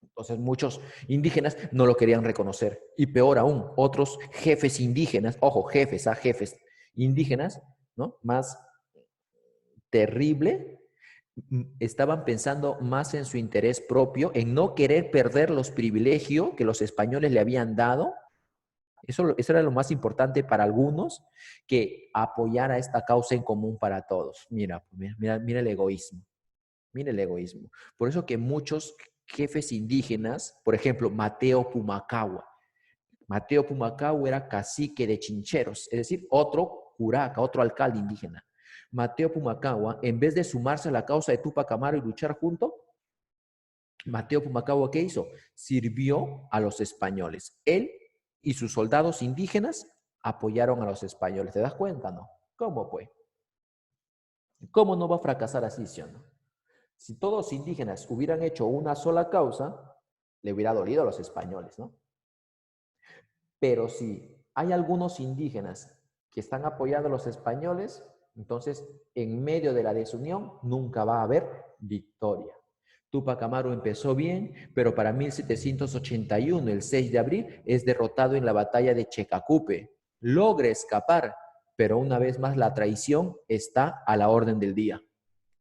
Entonces, muchos indígenas no lo querían reconocer. Y peor aún, otros jefes indígenas, ojo, jefes indígenas, ¿no? Más terrible, estaban pensando más en su interés propio, en no querer perder los privilegios que los españoles le habían dado. Eso era lo más importante para algunos, que apoyar a esta causa en común para todos. Mira el egoísmo. Mira el egoísmo. Por eso que muchos jefes indígenas, por ejemplo, Mateo Pumacahua era cacique de Chincheros, es decir, otro curaca, otro alcalde indígena. Mateo Pumacahua, en vez de sumarse a la causa de Túpac Amaru y luchar junto, Mateo Pumacahua, ¿qué hizo? Sirvió a los españoles. Él y sus soldados indígenas apoyaron a los españoles. ¿Te das cuenta, no? ¿Cómo pues? ¿Cómo no va a fracasar así, sí o no? Si todos los indígenas hubieran hecho una sola causa, le hubiera dolido a los españoles, ¿no? Pero si hay algunos indígenas que están apoyando a los españoles, entonces en medio de la desunión nunca va a haber victoria. Túpac Amaru empezó bien, pero para 1781, el 6 de abril, es derrotado en la batalla de Checacupe. Logra escapar, pero una vez más la traición está a la orden del día.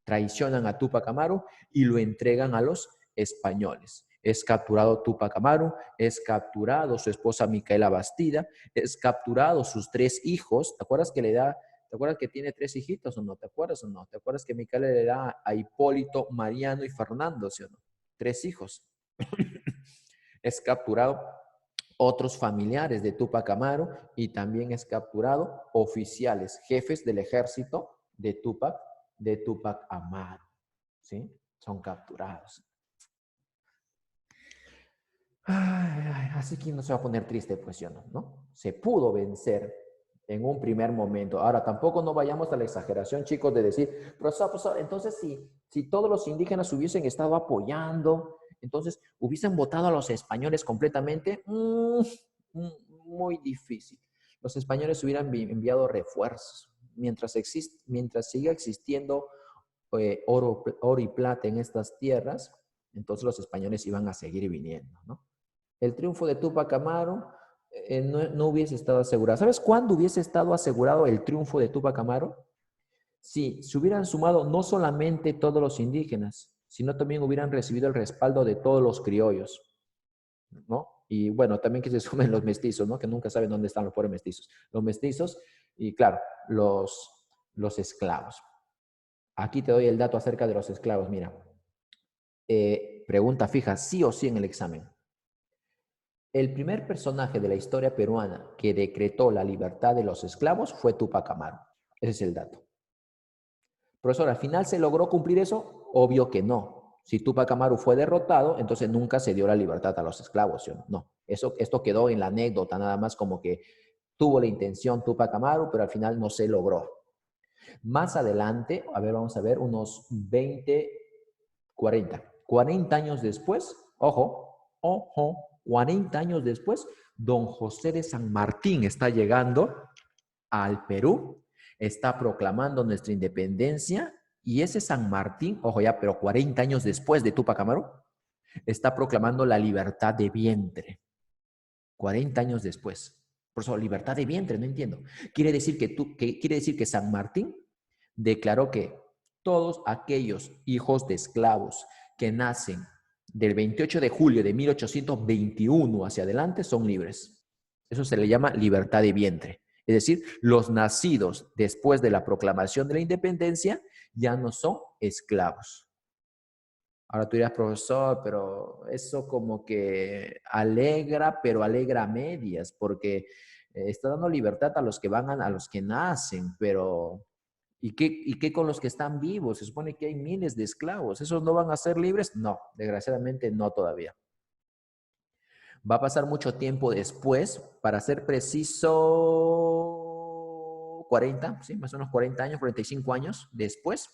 Traicionan a Túpac Amaru y lo entregan a los españoles. Es capturado Túpac Amaru, es capturado su esposa Micaela Bastida, es capturado sus 3 hijos. ¿Te acuerdas que le da, te acuerdas que tiene 3 hijitos o no? ¿Te acuerdas o no? ¿Te acuerdas que Micaela le da a Hipólito, Mariano y Fernando, sí o no? 3 hijos. Es capturado otros familiares de Túpac Amaru y también es capturado oficiales, jefes del ejército de Túpac Amaru, ¿sí? Son capturados. Así que no se va a poner triste, pues yo no. Se pudo vencer en un primer momento. Ahora, tampoco no vayamos a la exageración, chicos, de decir, profesor, entonces si todos los indígenas hubiesen estado apoyando, entonces hubiesen votado a los españoles completamente, muy difícil. Los españoles hubieran enviado refuerzos. Mientras siga existiendo oro y plata en estas tierras, entonces los españoles iban a seguir viniendo, ¿no? El triunfo de Túpac Amaru no hubiese estado asegurado. ¿Sabes cuándo hubiese estado asegurado el triunfo de Túpac Amaru? Sí, se hubieran sumado no solamente todos los indígenas, sino también hubieran recibido el respaldo de todos los criollos, ¿no? Y bueno, también que se sumen los mestizos, ¿no? Que nunca saben dónde están los pobres mestizos. Los mestizos y, claro, los esclavos. Aquí te doy el dato acerca de los esclavos. Mira, pregunta fija, sí o sí en el examen. El primer personaje de la historia peruana que decretó la libertad de los esclavos fue Túpac Amaru. Ese es el dato. Profesor, ¿al final se logró cumplir eso? Obvio que no. Si Túpac Amaru fue derrotado, entonces nunca se dio la libertad a los esclavos, ¿sí? No. Esto quedó en la anécdota, nada más como que tuvo la intención Túpac Amaru, pero al final no se logró. Más adelante, a ver, vamos a ver, unos 40 años después, ojo, 40 años después, don José de San Martín está llegando al Perú, está proclamando nuestra independencia y ese San Martín, ojo ya, pero 40 años después de Túpac Amaru, está proclamando la libertad de vientre. 40 años después. Por eso, libertad de vientre, no entiendo. Quiere decir que San Martín declaró que todos aquellos hijos de esclavos que nacen del 28 de julio de 1821 hacia adelante son libres. Eso se le llama libertad de vientre. Es decir, los nacidos después de la proclamación de la independencia ya no son esclavos. Ahora tú dirás, profesor, pero eso como que alegra, pero alegra a medias, porque está dando libertad a los que a los que nacen, pero ¿y qué con los que están vivos? Se supone que hay miles de esclavos. ¿Esos no van a ser libres? No, desgraciadamente no todavía. Va a pasar mucho tiempo después, para ser preciso, 40, sí, más o menos 40 años, 45 años después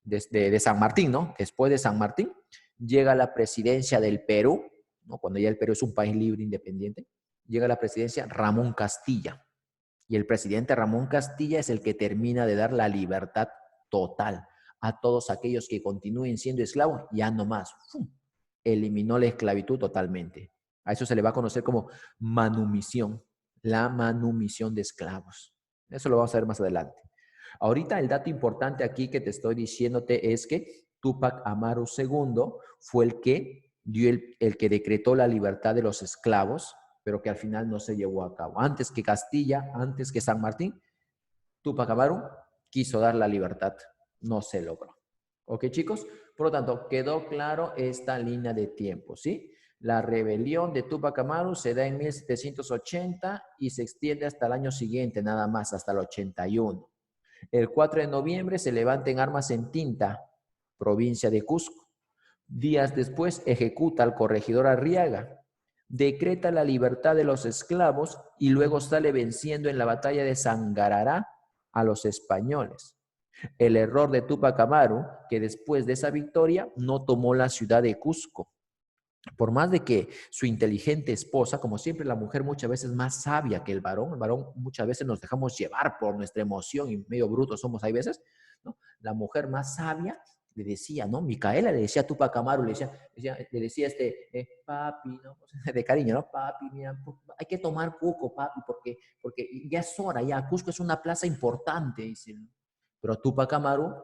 de San Martín, ¿no? Después de San Martín, llega la presidencia del Perú, ¿no? Cuando ya el Perú es un país libre, independiente, llega la presidencia Ramón Castilla. Y el presidente Ramón Castilla es el que termina de dar la libertad total a todos aquellos que continúen siendo esclavos, ya no más. ¡Fum! Eliminó la esclavitud totalmente. A eso se le va a conocer como manumisión, la manumisión de esclavos. Eso lo vamos a ver más adelante. Ahorita el dato importante aquí que te estoy diciéndote es que Túpac Amaru II fue el que dio el que decretó la libertad de los esclavos, pero que al final no se llevó a cabo. Antes que Castilla, antes que San Martín, Túpac Amaru quiso dar la libertad, no se logró. ¿Ok, chicos? Por lo tanto, quedó claro esta línea de tiempo, ¿sí? La rebelión de Túpac Amaru se da en 1780 y se extiende hasta el año siguiente, nada más, hasta el 81. El 4 de noviembre se levantan armas en Tinta, provincia de Cusco. Días después ejecuta al corregidor Arriaga, decreta la libertad de los esclavos y luego sale venciendo en la batalla de Sangarará a los españoles. El error de Túpac Amaru, que después de esa victoria no tomó la ciudad de Cusco. Por más de que su inteligente esposa, como siempre la mujer muchas veces más sabia que el varón muchas veces nos dejamos llevar por nuestra emoción y medio brutos somos hay veces, ¿no? La mujer más sabia le decía, ¿no? Micaela le decía a Túpac Amaru, le decía papi, ¿no? De cariño, ¿no? Papi, mira, hay que tomar Cusco, papi, porque ya es hora, ya Cusco es una plaza importante, dice. Pero Túpac Amaru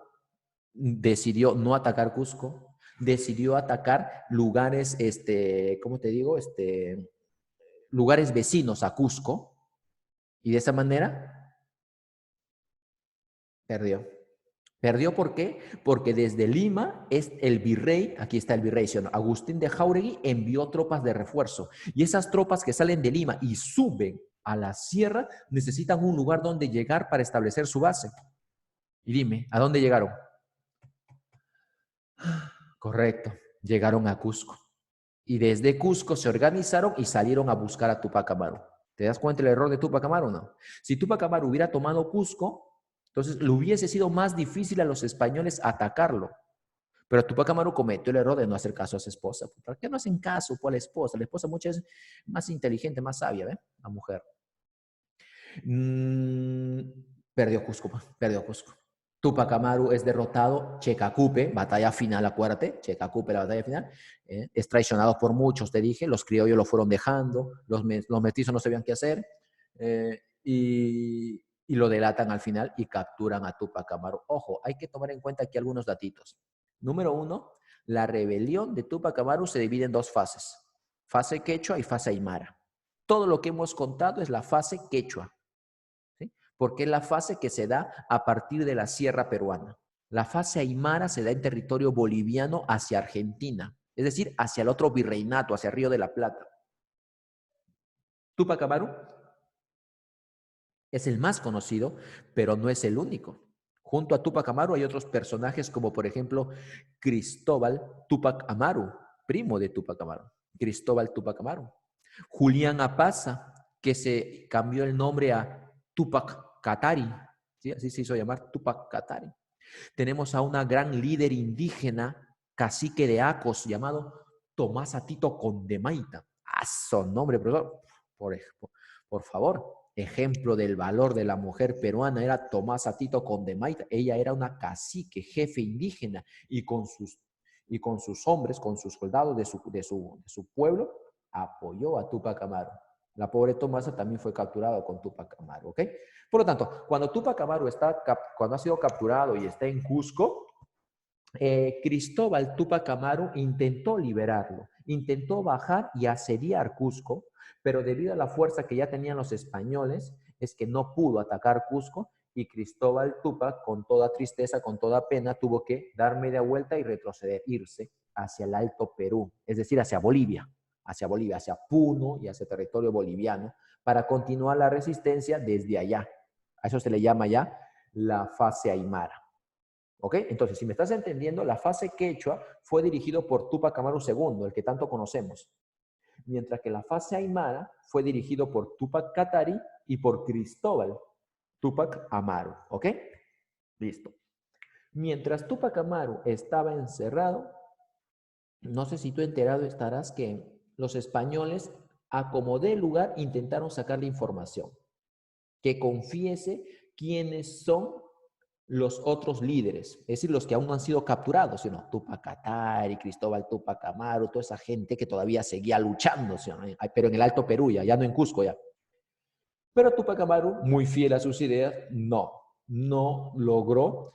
decidió no atacar Cusco, decidió atacar lugares, ¿cómo te digo? Lugares vecinos a Cusco, y de esa manera perdió. ¿Perdió por qué? Porque desde Lima es el virrey, aquí está el virrey, ¿sí? Agustín de Jáuregui envió tropas de refuerzo. Y esas tropas que salen de Lima y suben a la sierra necesitan un lugar donde llegar para establecer su base. Y dime, ¿a dónde llegaron? Correcto, llegaron a Cusco. Y desde Cusco se organizaron y salieron a buscar a Túpac Amaru. ¿Te das cuenta del error de Túpac Amaru o no? Si Túpac Amaru hubiera tomado Cusco, entonces le hubiese sido más difícil a los españoles atacarlo. Pero Túpac Amaru cometió el error de no hacer caso a su esposa. ¿Por qué no hacen caso a la esposa? La esposa muchas veces más inteligente, más sabia, ¿ve? La mujer. Perdió Cusco, perdió Cusco. Túpac Amaru es derrotado, Checacupe, batalla final, acuérdate, Checacupe, la batalla final, es traicionado por muchos, te dije, los criollos lo fueron dejando, los mestizos no sabían qué hacer, y lo delatan al final y capturan a Túpac Amaru. Ojo, hay que tomar en cuenta aquí algunos datitos. Número uno, la rebelión de Túpac Amaru se divide en dos fases, fase quechua y fase aymara. Todo lo que hemos contado es la fase quechua, porque es la fase que se da a partir de la sierra peruana. La fase aymara se da en territorio boliviano hacia Argentina, es decir, hacia el otro virreinato, hacia el Río de la Plata. Túpac Amaru es el más conocido, pero no es el único. Junto a Túpac Amaru hay otros personajes como, por ejemplo, Cristóbal Túpac Amaru, primo de Túpac Amaru. Cristóbal Túpac Amaru. Julián Apaza, que se cambió el nombre a Túpac Katari, ¿sí? Así se hizo llamar Túpac Katari. Tenemos a una gran líder indígena, cacique de Acos, llamado Tomás Atito Condemaita. ¡Ah, su nombre, profesor! Por favor, ejemplo del valor de la mujer peruana era Tomás Atito Condemaita. Ella era una cacique, jefe indígena, y con sus hombres, con sus soldados de su pueblo, apoyó a Túpac Amaru. La pobre Tomasa también fue capturada con Túpac Amaru, ¿ok? Por lo tanto, cuando Túpac Amaru cuando ha sido capturado y está en Cusco, Cristóbal Túpac Amaru intentó liberarlo, intentó bajar y asediar Cusco, pero debido a la fuerza que ya tenían los españoles, es que no pudo atacar Cusco y Cristóbal Túpac, con toda tristeza, con toda pena, tuvo que dar media vuelta y retroceder, irse hacia el Alto Perú, es decir, hacia Bolivia, hacia Puno y hacia territorio boliviano, para continuar la resistencia desde allá. A eso se le llama ya la fase aymara. ¿Ok? Entonces, si me estás entendiendo, la fase quechua fue dirigido por Túpac Amaru II, el que tanto conocemos. Mientras que la fase aymara fue dirigido por Túpac Katari y por Cristóbal Túpac Amaru. ¿Ok? Listo. Mientras Túpac Amaru estaba encerrado, no sé si tú enterado estarás que los españoles, a como dé lugar, intentaron sacarle información. Que confiese quiénes son los otros líderes, es decir, los que aún no han sido capturados, sino Túpac Katari, Cristóbal Túpac Amaru, toda esa gente que todavía seguía luchando, ¿sí? Pero en el Alto Perú ya no en Cusco ya. Pero Túpac Amaru, muy fiel a sus ideas, no logró,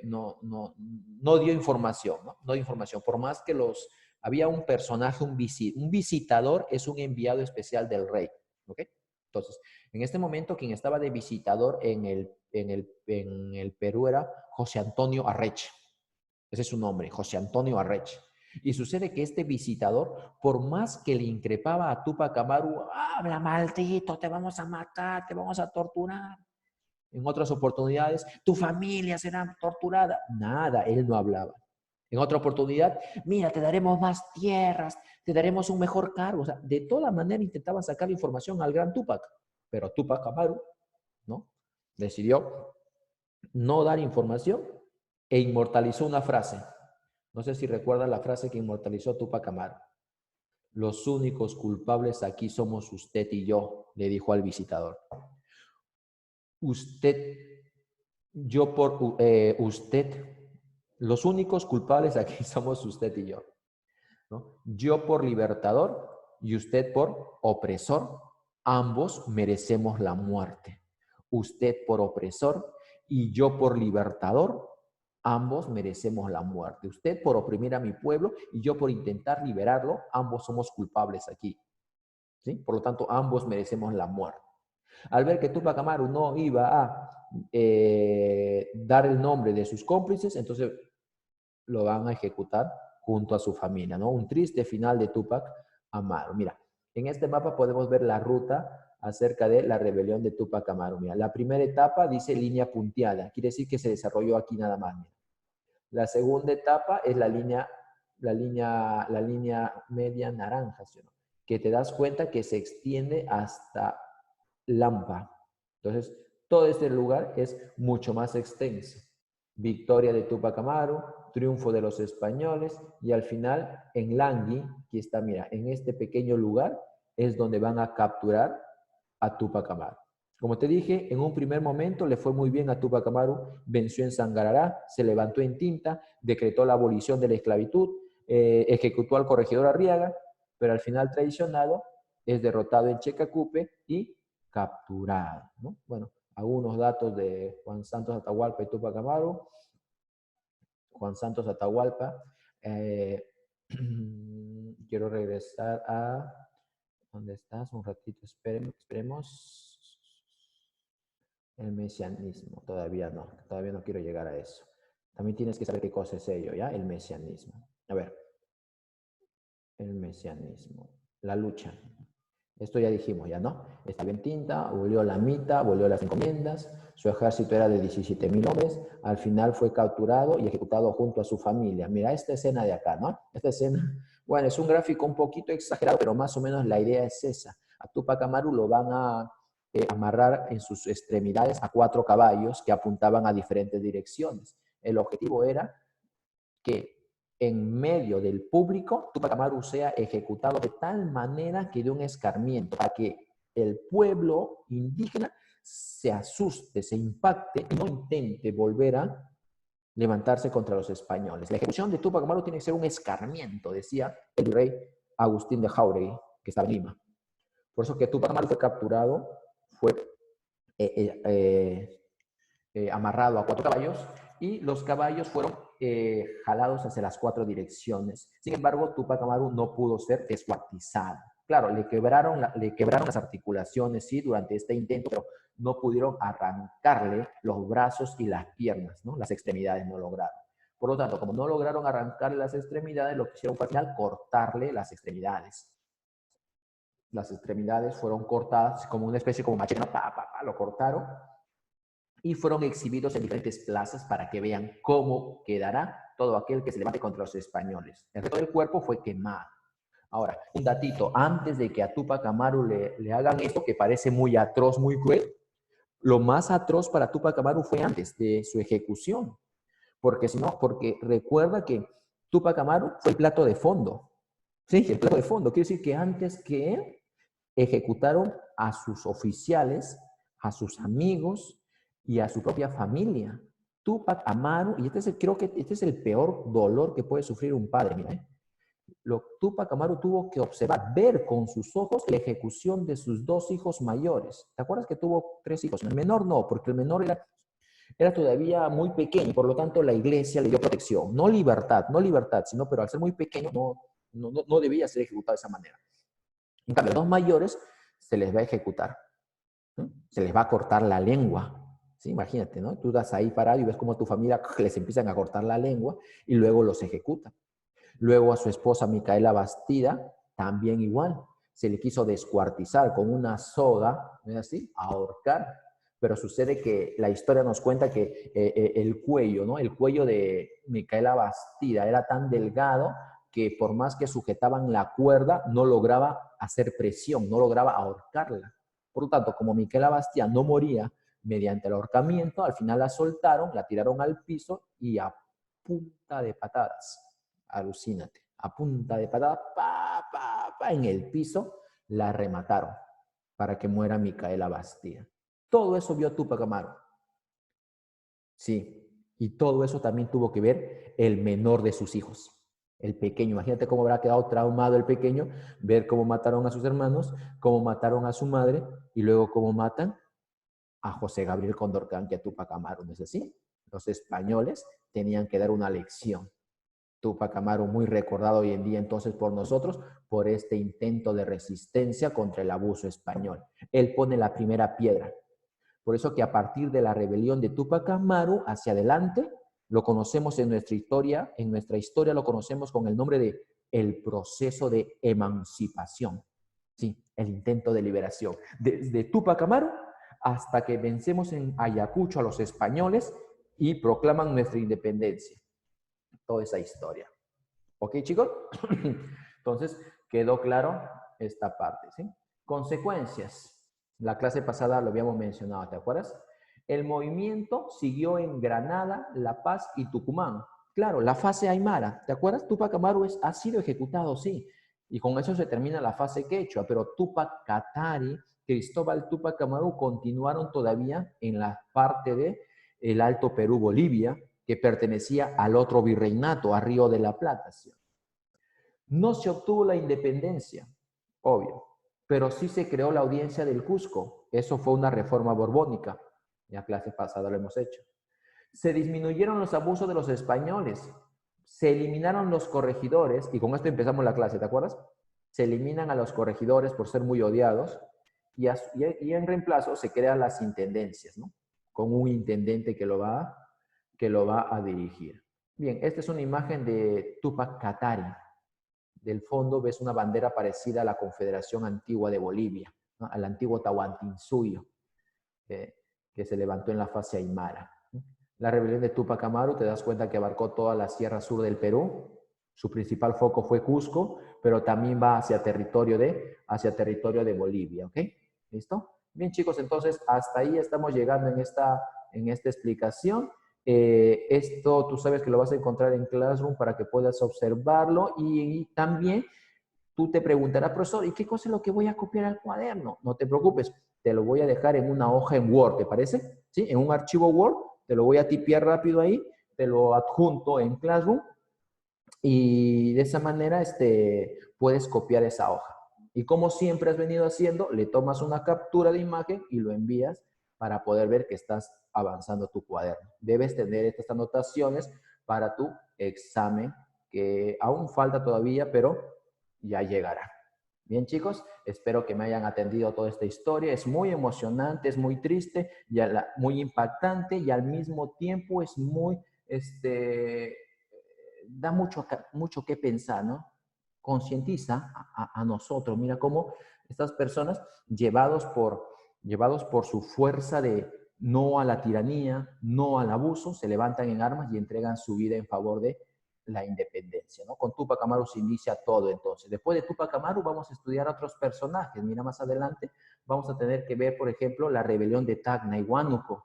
no dio información, no dio información, por más que había un personaje, un visitador es un enviado especial del rey, ¿ok? Entonces, en este momento, quien estaba de visitador en el Perú era José Antonio Arrech. Ese es su nombre, José Antonio Arrech. Y sucede que este visitador, por más que le increpaba a Túpac Amaru, habla maldito, te vamos a matar, te vamos a torturar. En otras oportunidades, tu familia será torturada. Nada, él no hablaba. En otra oportunidad, mira, te daremos más tierras, te daremos un mejor cargo. O sea, de toda manera intentaban sacar información al gran Túpac, pero Túpac Amaru, ¿no? Decidió no dar información e inmortalizó una frase. No sé si recuerdas la frase que inmortalizó Túpac Amaru. Los únicos culpables aquí somos usted y yo, le dijo al visitador. Usted, los únicos culpables aquí somos usted y yo, ¿no? Yo por libertador y usted por opresor, ambos merecemos la muerte. Usted por opresor y yo por libertador, ambos merecemos la muerte. Usted por oprimir a mi pueblo y yo por intentar liberarlo, ambos somos culpables aquí, ¿sí? Por lo tanto, ambos merecemos la muerte. Al ver que Túpac Amaru no iba a dar el nombre de sus cómplices, entonces lo van a ejecutar junto a su familia, ¿no? Un triste final de Túpac Amaru. Mira, en este mapa podemos ver la ruta acerca de la rebelión de Túpac Amaru. Mira, la primera etapa dice línea punteada, quiere decir que se desarrolló aquí nada más. Mira. La segunda etapa es la línea media naranja, ¿sí? Que te das cuenta que se extiende hasta Lampa. Entonces, todo este lugar es mucho más extenso. Victoria de Túpac Amaru, triunfo de los españoles y al final en Langui, aquí está, mira, en este pequeño lugar es donde van a capturar a Túpac Amaru. Como te dije, en un primer momento le fue muy bien a Túpac Amaru, venció en Sangarará, se levantó en Tinta, decretó la abolición de la esclavitud, ejecutó al corregidor Arriaga, pero al final traicionado, es derrotado en Checacupe y capturado, ¿no? Bueno, algunos datos de Juan Santos Atahualpa y Túpac Amaru. Juan Santos Atahualpa. Quiero regresar a... ¿Dónde estás? Un ratito, esperemos. El mesianismo, todavía no quiero llegar a eso. También tienes que saber qué cosa es ello, ¿ya? El mesianismo. A ver, el mesianismo, la lucha. Esto ya dijimos, ya, ¿no? Estaba en Tinta, volvió la Mita, volvió las encomiendas, su ejército era de 17,000 hombres, al final fue capturado y ejecutado junto a su familia. Mira esta escena de acá, ¿no? Esta escena, bueno, es un gráfico un poquito exagerado, pero más o menos la idea es esa. A Túpac Amaru lo van a amarrar en sus extremidades a 4 caballos que apuntaban a diferentes direcciones. El objetivo era que en medio del público, Túpac Amaru sea ejecutado de tal manera que dé un escarmiento, para que el pueblo indígena se asuste, se impacte y no intente volver a levantarse contra los españoles. La ejecución de Túpac Amaru tiene que ser un escarmiento, decía el rey Agustín de Jáuregui, que estaba en Lima. Por eso que Túpac Amaru fue capturado, fue amarrado a 4 caballos y los caballos fueron jalados hacia las 4 direcciones. Sin embargo, Túpac Amaru no pudo ser descuartizado. Claro, le quebraron las articulaciones, sí, durante este intento, pero no pudieron arrancarle los brazos y las piernas, ¿no? Las extremidades no lograron. Por lo tanto, como no lograron arrancarle las extremidades, lo que hicieron fue al final cortarle las extremidades. Las extremidades fueron cortadas como una especie como machete, lo cortaron y fueron exhibidos en diferentes plazas para que vean cómo quedará todo aquel que se levante contra los españoles. El resto del cuerpo fue quemado. Ahora, un datito, antes de que a Túpac Amaru le hagan esto, que parece muy atroz, muy cruel, lo más atroz para Túpac Amaru fue antes de su ejecución. Porque recuerda que Túpac Amaru fue el plato de fondo. Sí, el plato de fondo. Quiere decir que antes que él ejecutaron a sus oficiales, a sus amigos y a su propia familia. Túpac Amaru, y creo que este es el peor dolor que puede sufrir un padre, mira, Túpac Amaru tuvo que observar, ver con sus ojos la ejecución de sus 2 hijos mayores. ¿Te acuerdas que tuvo 3 hijos? El menor no, porque el menor era todavía muy pequeño, por lo tanto la iglesia le dio protección. No libertad, sino, pero al ser muy pequeño no debía ser ejecutado de esa manera. En cambio, a los 2 mayores se les va a ejecutar. ¿No? Se les va a cortar la lengua. ¿Sí? Imagínate, ¿no? Tú estás ahí parado y ves cómo a tu familia les empiezan a cortar la lengua y luego los ejecutan. Luego a su esposa Micaela Bastida, también igual. Se le quiso descuartizar con una soga, ¿no es así? Ahorcar. Pero sucede que la historia nos cuenta que el cuello, ¿no? El cuello de Micaela Bastida era tan delgado que por más que sujetaban la cuerda, no lograba hacer presión, no lograba ahorcarla. Por lo tanto, como Micaela Bastida no moría mediante el ahorcamiento, al final la soltaron, la tiraron al piso y a punta de patadas, alucínate, a punta de patadas, en el piso, la remataron para que muera Micaela Bastida. Todo eso vio Túpac Amaru. Sí, y todo eso también tuvo que ver el menor de sus hijos, el pequeño. Imagínate cómo habrá quedado traumado el pequeño, ver cómo mataron a sus hermanos, cómo mataron a su madre y luego cómo matan a José Gabriel Condorcanqui y a Túpac Amaru, ¿no es así? Los españoles tenían que dar una lección. Túpac Amaru, muy recordado hoy en día entonces por nosotros, por este intento de resistencia contra el abuso español. Él pone la primera piedra. Por eso que a partir de la rebelión de Túpac Amaru hacia adelante, lo conocemos en nuestra historia lo conocemos con el nombre de el proceso de emancipación. Sí, el intento de liberación. Desde Túpac Amaru hasta que vencemos en Ayacucho a los españoles y proclaman nuestra independencia. Toda esa historia. ¿Ok, chicos? Entonces, quedó claro esta parte, ¿sí? Consecuencias. La clase pasada lo habíamos mencionado, ¿te acuerdas? El movimiento siguió en Granada, La Paz y Tucumán. Claro, la fase Aymara, ¿te acuerdas? Túpac Amaru ha sido ejecutado, sí. Y con eso se termina la fase quechua, pero Túpac Katari, Cristóbal Túpac Amaru continuaron todavía en la parte de el Alto Perú, Bolivia, que pertenecía al otro virreinato, a Río de la Plata, ¿sí? No se obtuvo la independencia, obvio, pero sí se creó la audiencia del Cusco. Eso fue una reforma borbónica. Ya clase pasada lo hemos hecho. Se disminuyeron los abusos de los españoles. Se eliminaron los corregidores, y con esto empezamos la clase, ¿te acuerdas? Se eliminan a los corregidores por ser muy odiados, y en reemplazo se crean las intendencias, ¿no? Con un intendente que lo va a dirigir. Bien, esta es una imagen de Túpac Katari. Del fondo ves una bandera parecida a la Confederación Antigua de Bolivia, ¿no? Al antiguo Tahuantinsuyo, que se levantó en la fase Aymara. La rebelión de Túpac Amaru, te das cuenta que abarcó toda la sierra sur del Perú. Su principal foco fue Cusco, pero también va hacia territorio de Bolivia, ¿ok? ¿Listo? Bien, chicos, entonces hasta ahí estamos llegando en esta explicación. Esto tú sabes que lo vas a encontrar en Classroom para que puedas observarlo y también tú te preguntarás, profesor, ¿y qué cosa es lo que voy a copiar al cuaderno? No te preocupes, te lo voy a dejar en una hoja en Word, ¿te parece? ¿Sí? En un archivo Word, te lo voy a tipear rápido ahí, te lo adjunto en Classroom y de esa manera puedes copiar esa hoja. Y como siempre has venido haciendo, le tomas una captura de imagen y lo envías para poder ver que estás avanzando tu cuaderno. Debes tener estas anotaciones para tu examen, que aún falta todavía, pero ya llegará. Bien, chicos, espero que me hayan atendido toda esta historia. Es muy emocionante, es muy triste, muy impactante y al mismo tiempo es muy, da mucho que pensar, ¿no? Concientiza a nosotros. Mira cómo estas personas, llevados por su fuerza de no a la tiranía, no al abuso, se levantan en armas y entregan su vida en favor de la independencia, ¿no? Con Túpac Amaru se inicia todo, entonces. Después de Túpac Amaru vamos a estudiar a otros personajes. Mira, más adelante vamos a tener que ver, por ejemplo, la rebelión de Tacna y Huánuco,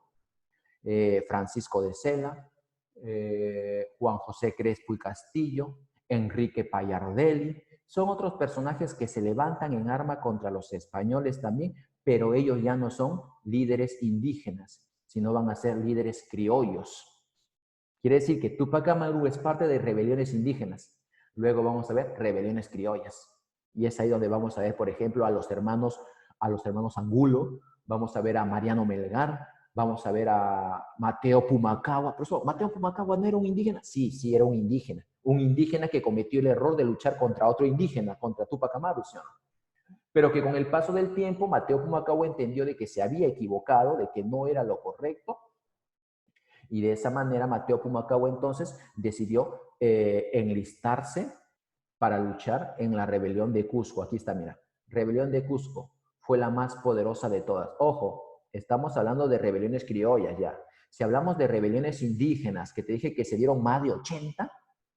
Francisco de Sela, Juan José Crespo y Castillo, Enrique Payardelli. Son otros personajes que se levantan en arma contra los españoles también, pero ellos ya no son líderes indígenas, sino van a ser líderes criollos. Quiere decir que Túpac Amaru es parte de rebeliones indígenas. Luego vamos a ver rebeliones criollas. Y es ahí donde vamos a ver, por ejemplo, a los hermanos Angulo, vamos a ver a Mariano Melgar, vamos a ver a Mateo Pumacahua. Por eso, ¿Mateo Pumacahua no era un indígena? Sí, sí era un indígena. Un indígena que cometió el error de luchar contra otro indígena, contra Túpac Amaru, ¿sí? Pero que con el paso del tiempo, Mateo Pumacahua entendió de que se había equivocado, de que no era lo correcto, y de esa manera Mateo Pumacahua entonces decidió enlistarse para luchar en la rebelión de Cusco. Aquí está, mira. Rebelión de Cusco fue la más poderosa de todas. Ojo, Estamos hablando de rebeliones criollas ya. Si hablamos de rebeliones indígenas, que te dije que se dieron más de 80,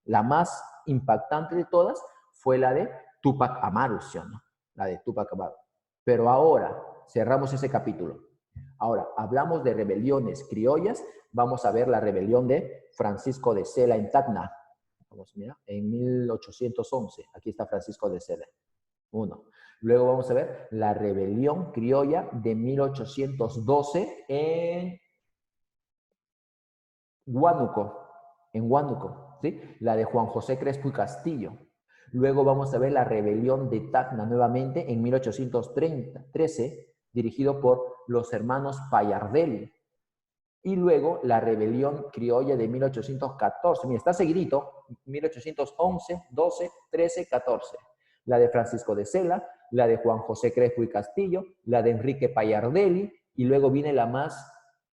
la más impactante de todas fue la de Tupac Amaru, ¿sí o no? La de Tupac Amaru. Pero ahora, cerramos ese capítulo. Ahora, hablamos de rebeliones criollas. Vamos a ver la rebelión de Francisco de Sela en Tacna. Vamos, mira, en 1811. Aquí está Francisco de Sela. Uno. Luego vamos a ver la rebelión criolla de 1812 en Huánuco, ¿sí? La de Juan José Crespo y Castillo. Luego vamos a ver la rebelión de Tacna nuevamente en 1813, dirigido por los hermanos Payardelli. Y luego la rebelión criolla de 1814. Mira, está seguidito, 1811, 12, 13, 14. La de Francisco de Sela, la de Juan José Crespo y Castillo, la de Enrique Payardelli, y luego viene la más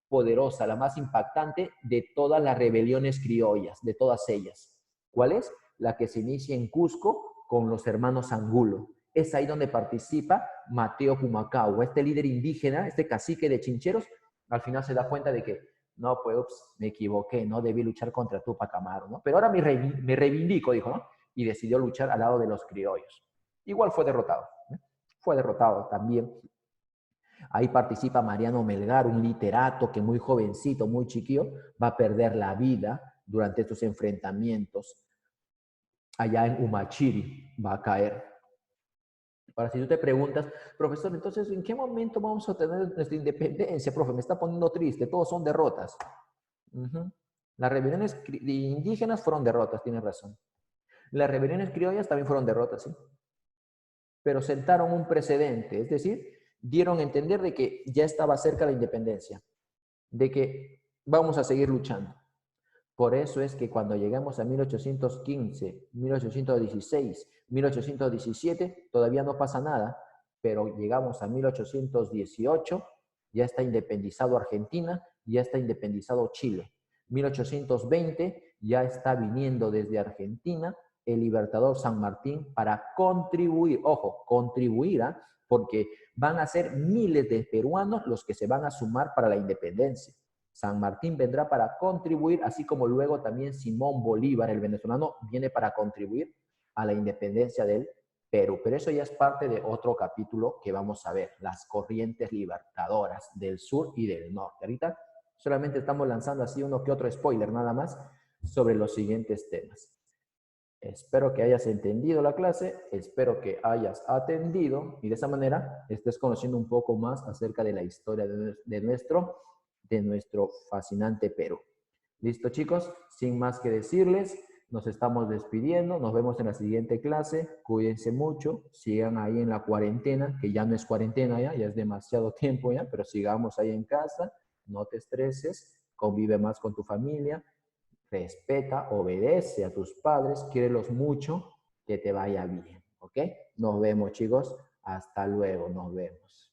poderosa, la más impactante de todas las rebeliones criollas, de todas ellas. ¿Cuál es? La que se inicia en Cusco con los hermanos Angulo. Es ahí donde participa Mateo Pumacahua, este líder indígena, este cacique de Chincheros. Al final se da cuenta de que, no, pues, ups, me equivoqué, no debí luchar contra Tupac Amaru, ¿no? Pero ahora me reivindico, dijo, ¿no? Y decidió luchar al lado de los criollos. Igual fue derrotado, ¿no? Fue derrotado también. Ahí participa Mariano Melgar, un literato que muy jovencito, muy chiquillo, va a perder la vida durante estos enfrentamientos. Allá en Humachiri va a caer. Ahora, si tú te preguntas, profesor, entonces, ¿en qué momento vamos a tener nuestra independencia? Profe, me está poniendo triste, todos son derrotas. Las rebeliones indígenas fueron derrotas, tienes razón. Las rebeliones criollas también fueron derrotas, ¿sí? Pero sentaron un precedente, es decir, dieron a entender de que ya estaba cerca la independencia, de que vamos a seguir luchando. Por eso es que cuando llegamos a 1815, 1816, 1817, todavía no pasa nada, pero llegamos a 1818, ya está independizado Argentina, ya está independizado Chile. 1820 ya está viniendo desde Argentina el Libertador San Martín para contribuir, ojo, contribuir, ¿eh? Porque van a ser miles de peruanos los que se van a sumar para la independencia. San Martín vendrá para contribuir, así como luego también Simón Bolívar, el venezolano, viene para contribuir a la independencia del Perú. Pero eso ya es parte de otro capítulo que vamos a ver, las corrientes libertadoras del sur y del norte. Ahorita solamente estamos lanzando así uno que otro spoiler nada más sobre los siguientes temas. Espero que hayas entendido la clase, espero que hayas atendido y de esa manera estés conociendo un poco más acerca de la historia de nuestro fascinante Perú. ¿Listo, chicos? Sin más que decirles, nos estamos despidiendo, nos vemos en la siguiente clase, cuídense mucho, sigan ahí en la cuarentena, que ya no es cuarentena ya es demasiado tiempo ya, pero sigamos ahí en casa, no te estreses, convive más con tu familia, respeta, obedece a tus padres, quiérelos mucho, que te vaya bien, ¿ok? Nos vemos, chicos. Hasta luego, nos vemos.